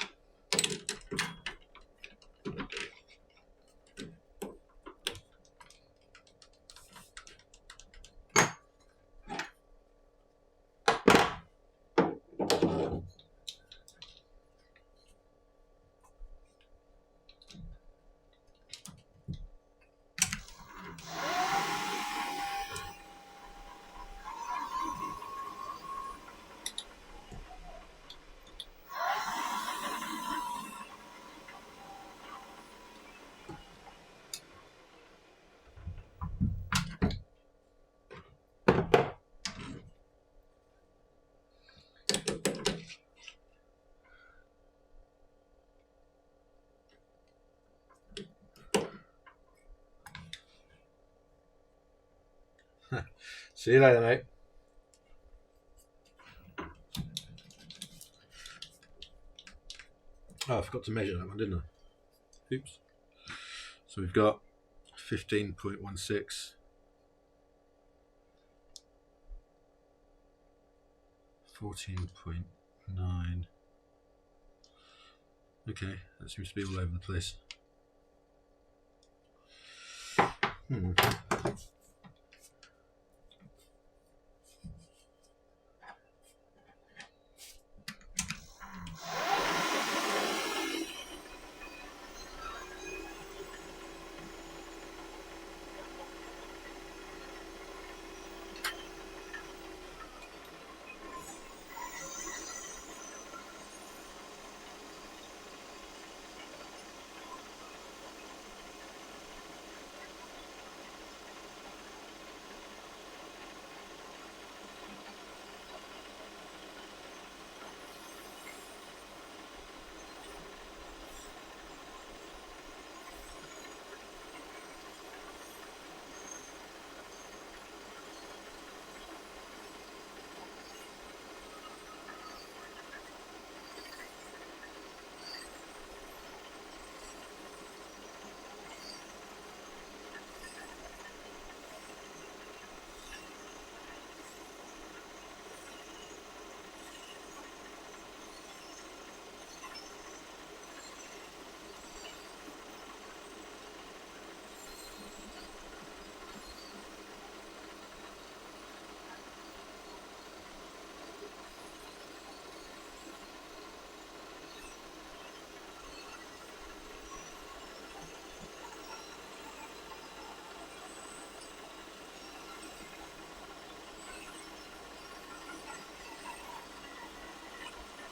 See you later, mate. Oh, I forgot to measure that one, didn't I? Oops. So we've got 15.16, 14.9. Okay, that seems to be all over the place.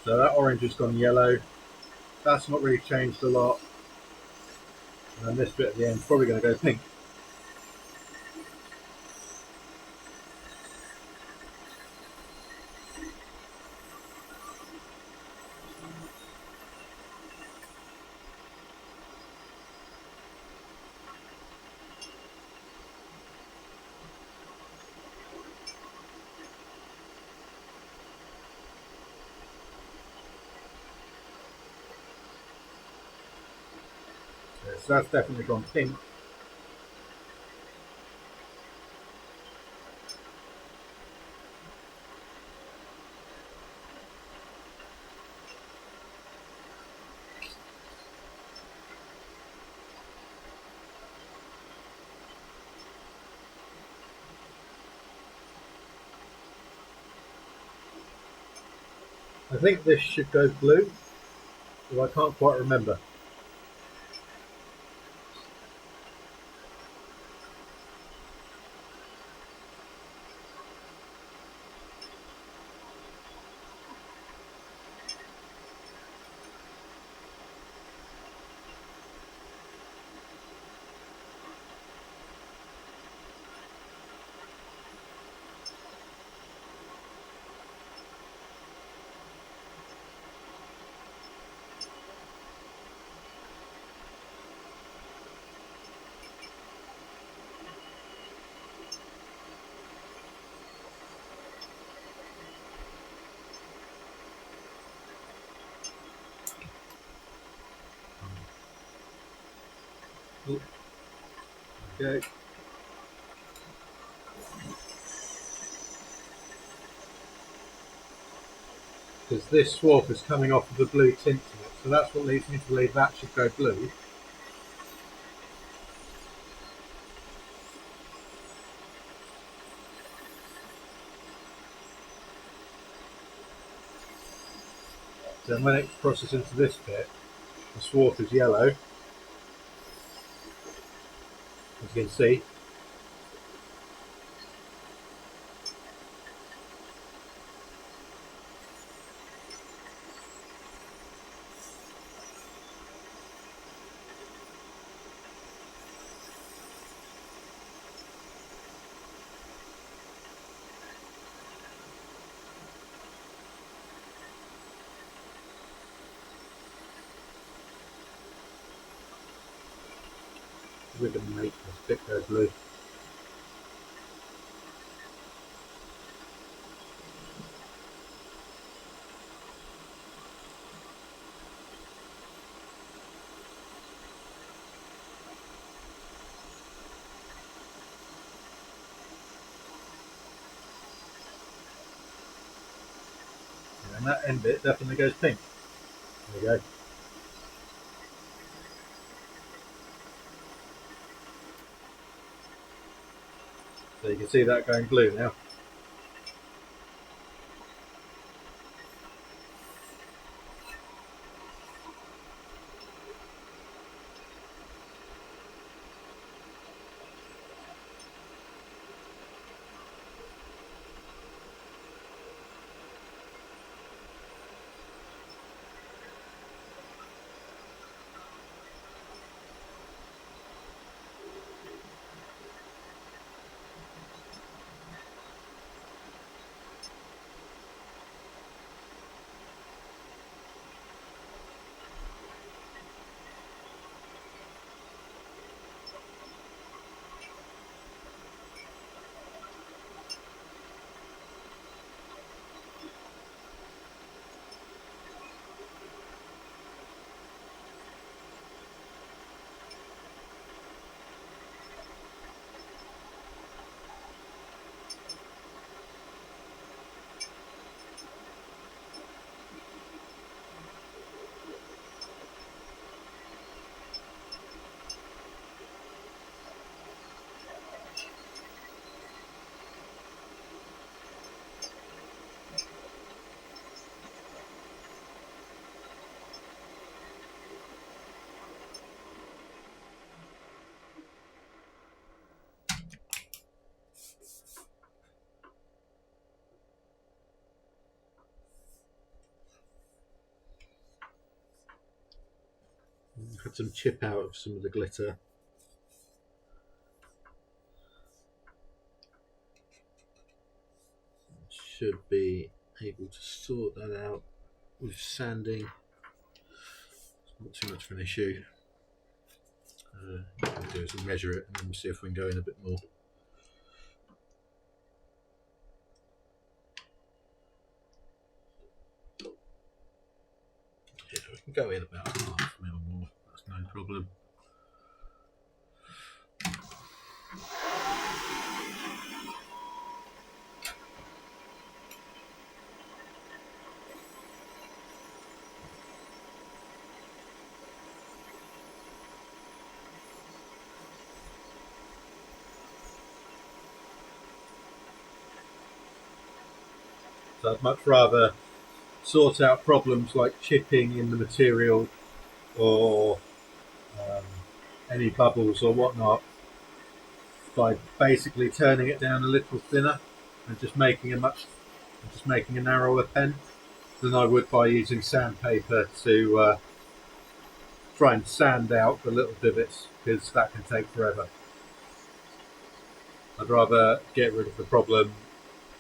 So that orange has gone yellow. That's not really changed a lot. And then this bit at the end is probably going to go pink. So that's definitely gone pink. I think this should go blue, but I can't quite remember. Okay. Because this swap is coming off of the blue tint to it, so that's what leads me to believe that should go blue. Then when it crosses into this bit, the swarf is yellow, as you can see. We're going to make this bit go blue. And that end bit definitely goes pink. There you go. So you can see that going blue now. had some chip out of some of the glitter. Should be able to sort that out with sanding. It's not too much of an issue. What we'll do is we'll measure it and then we'll see if we can go in a bit more. Yeah, we can go in about half a mil more. That's no problem. So I'd much rather sort out problems like chipping in the material or any bubbles or whatnot by basically turning it down a little thinner and just making a narrower pen than I would by using sandpaper to try and sand out the little divots, because that can take forever. I'd rather get rid of the problem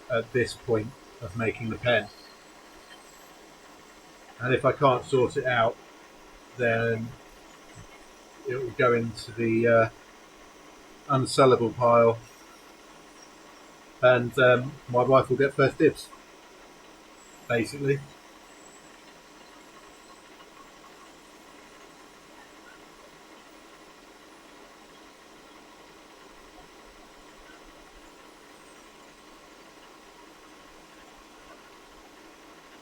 at this point of making the pen, and if I can't sort it out, then it will go into the unsellable pile, and my wife will get first dibs, basically.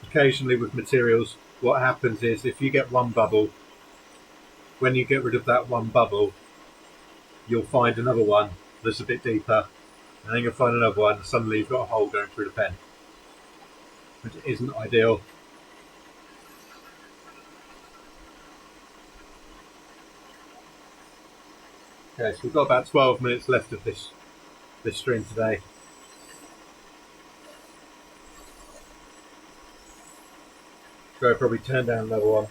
Occasionally with materials, what happens is if you get one bubble, when you get rid of that one bubble, you'll find another one that's a bit deeper, and then you'll find another one, and suddenly you've got a hole going through the pen, which isn't ideal. Okay, so we've got about 12 minutes left of this stream today. So I'll probably turn down another one.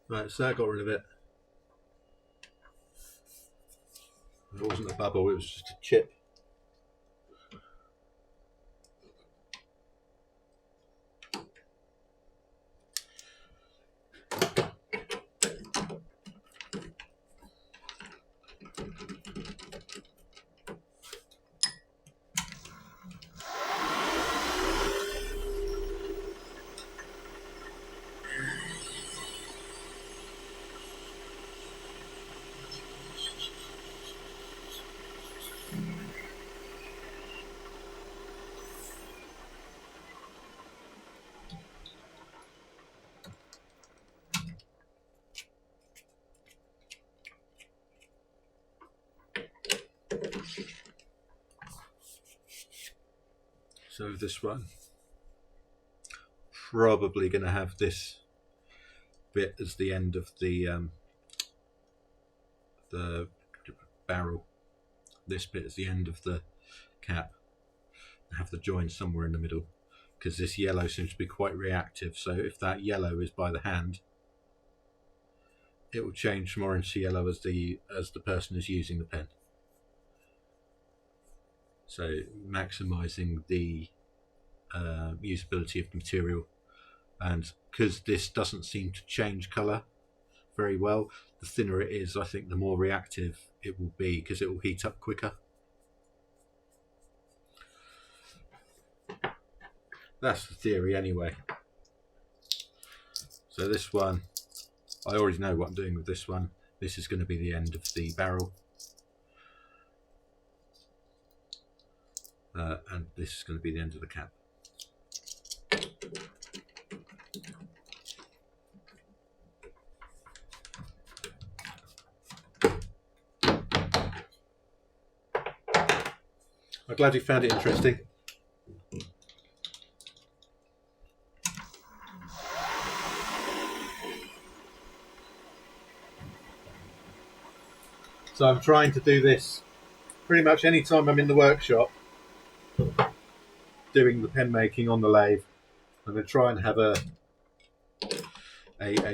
Right, so I got rid of it. It wasn't a bubble, it was just a chip. So this one, probably going to have this bit as the end of the barrel, this bit as the end of the cap, and have the join somewhere in the middle, because this yellow seems to be quite reactive. So if that yellow is by the hand, it will change from orange to yellow as the person is using the pen. So maximising the usability of the material, and because this doesn't seem to change colour very well, the thinner it is, I think the more reactive it will be, because it will heat up quicker. That's the theory anyway. So this one, I already know what I'm doing with this one. This is going to be the end of the barrel, and this is going to be the end of the cap. I'm glad you found it interesting. So I'm trying to do this pretty much any time I'm in the workshop doing the pen making on the lathe. I'm going to try and have a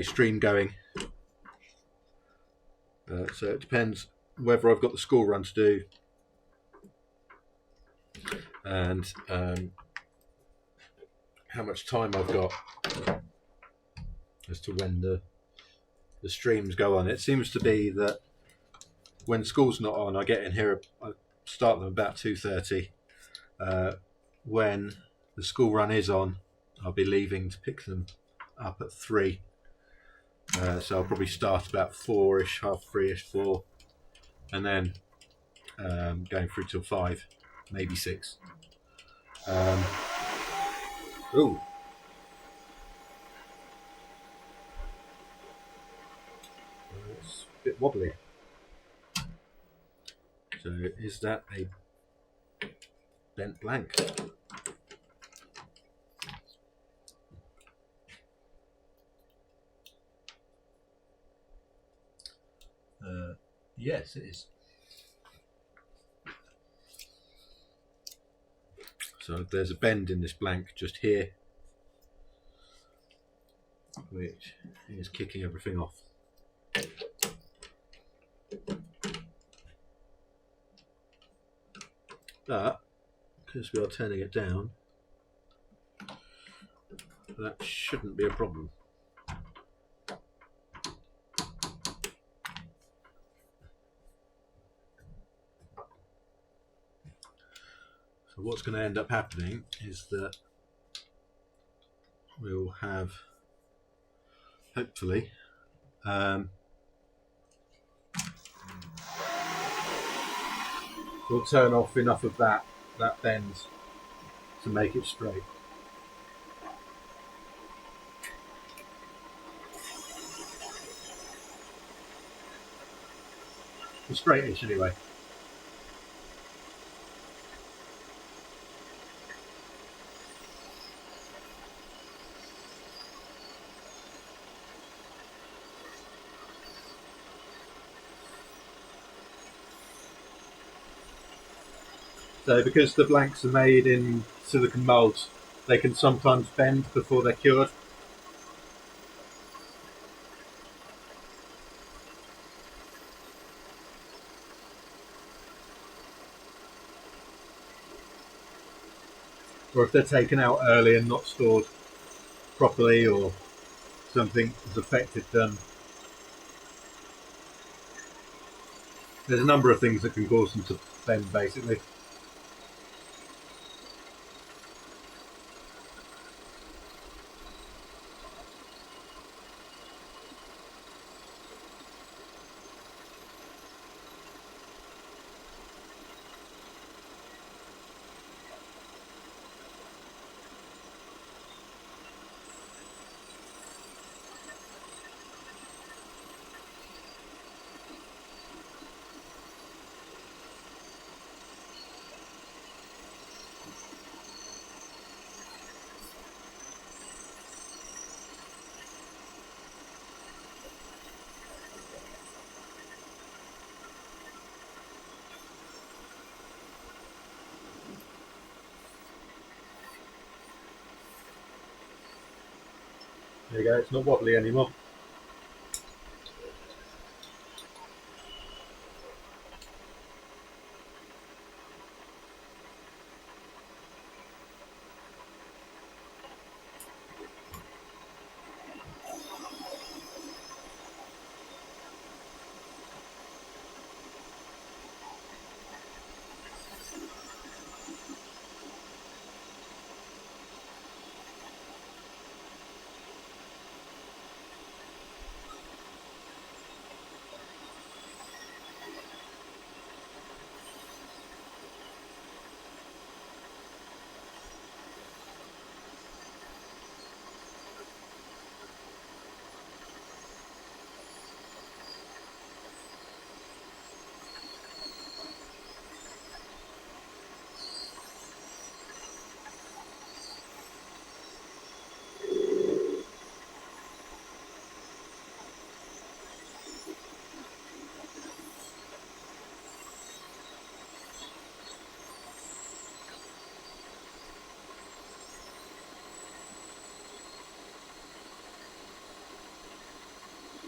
stream going. So it depends whether I've got the school run to do, and how much time I've got as to when the streams go on. It seems to be that when school's not on, I get in here, I start them about 2:30. When the school run is on, I'll be leaving to pick them up at 3. So I'll probably start about 4ish, half 3ish, 4, and then going through till 5, maybe 6. Ooh. It's a bit wobbly. So is that a bent blank? Yes, it is. So there's a bend in this blank just here, which is kicking everything off. But because we are turning it down, that shouldn't be a problem. So what's going to end up happening is that we'll have, hopefully, we'll turn off enough of that bend to make it straight. It's straightish anyway. So because the blanks are made in silicon moulds, they can sometimes bend before they're cured. Or if they're taken out early and not stored properly, or something has affected them. There's a number of things that can cause them to bend, basically. There you go, it's not wobbly anymore.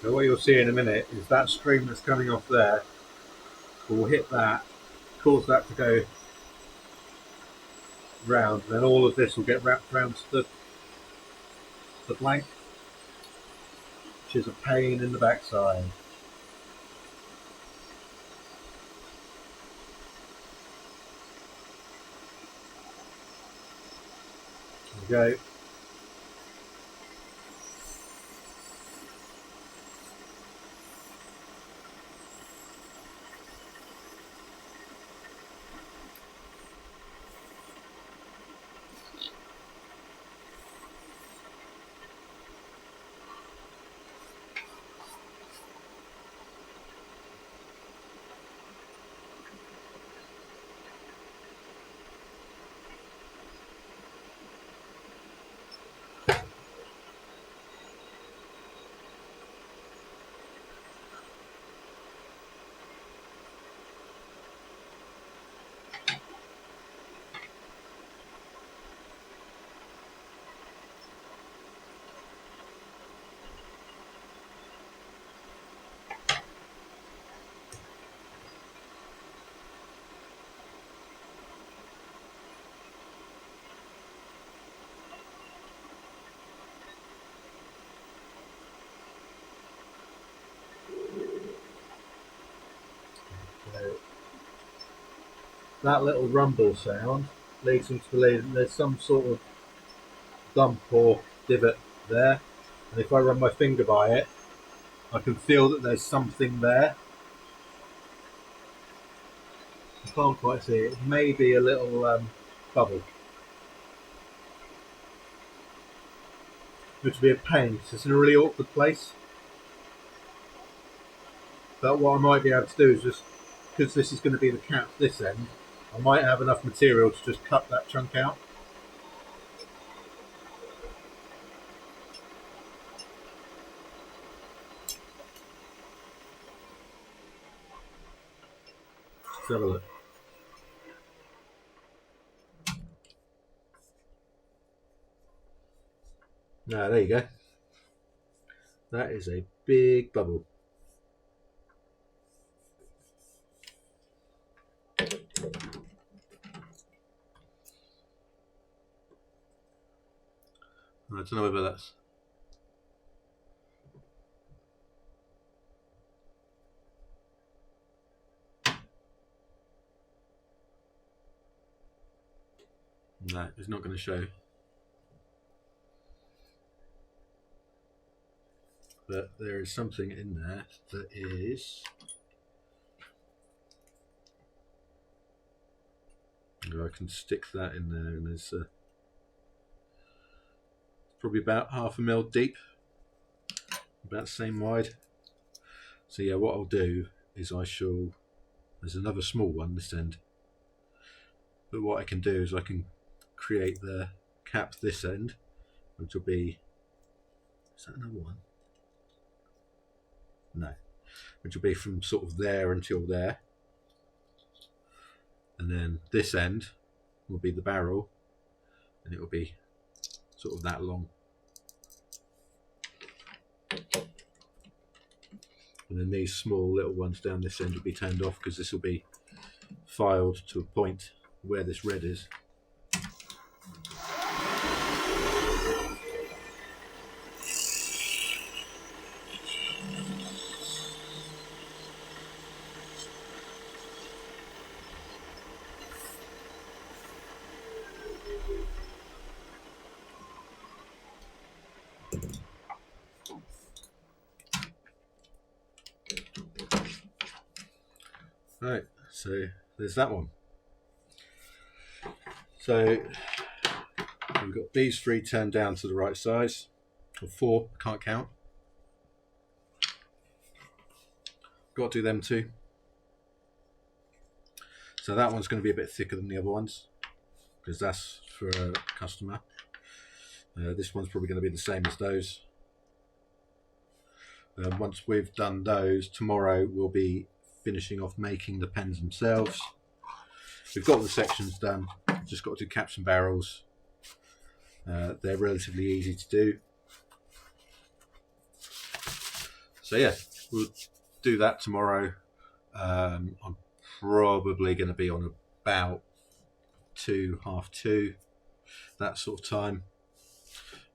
So what you'll see in a minute is that stream that's coming off there will hit that, cause that to go round, and then all of this will get wrapped around the blank, which is a pain in the backside. There you go. So that little rumble sound leads them to believe that there's some sort of dump or divot there, and if I run my finger by it, I can feel that there's something there. I can't quite see it. It may be a little bubble, which would be a pain because it's in a really awkward place. But what I might be able to do is just, because this is going to be the cap this end, I might have enough material to just cut that chunk out. Let's have a look. Now, there you go. That is a big bubble. I don't know whether that's... No, it's not going to show. But there is something in there that is... I can stick that in there, and there's probably about 1/2 mil deep, about the same wide. So yeah, what I'll do is there's another small one this end, but what I can do is I can create the cap this end, which will be, is that another one? No, which will be from sort of there until there, and then this end will be the barrel, and it will be sort of that long. and then these small little ones down this end will be turned off, because this will be filed to a point where this red is. Right, so there's that one. So we've got these 3 turned down to the right size, or 4, I can't count. Got to do them too. So that one's going to be a bit thicker than the other ones, because that's for a customer. This one's probably going to be the same as those. Once we've done those, tomorrow we'll be finishing off making the pens themselves. We've got the sections done, just got to do caps and barrels. They're relatively easy to do. So yeah, we'll do that tomorrow. I'm probably going to be on about 2, half 2, that sort of time,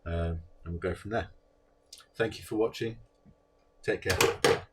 and we'll go from there. Thank you for watching. Take care.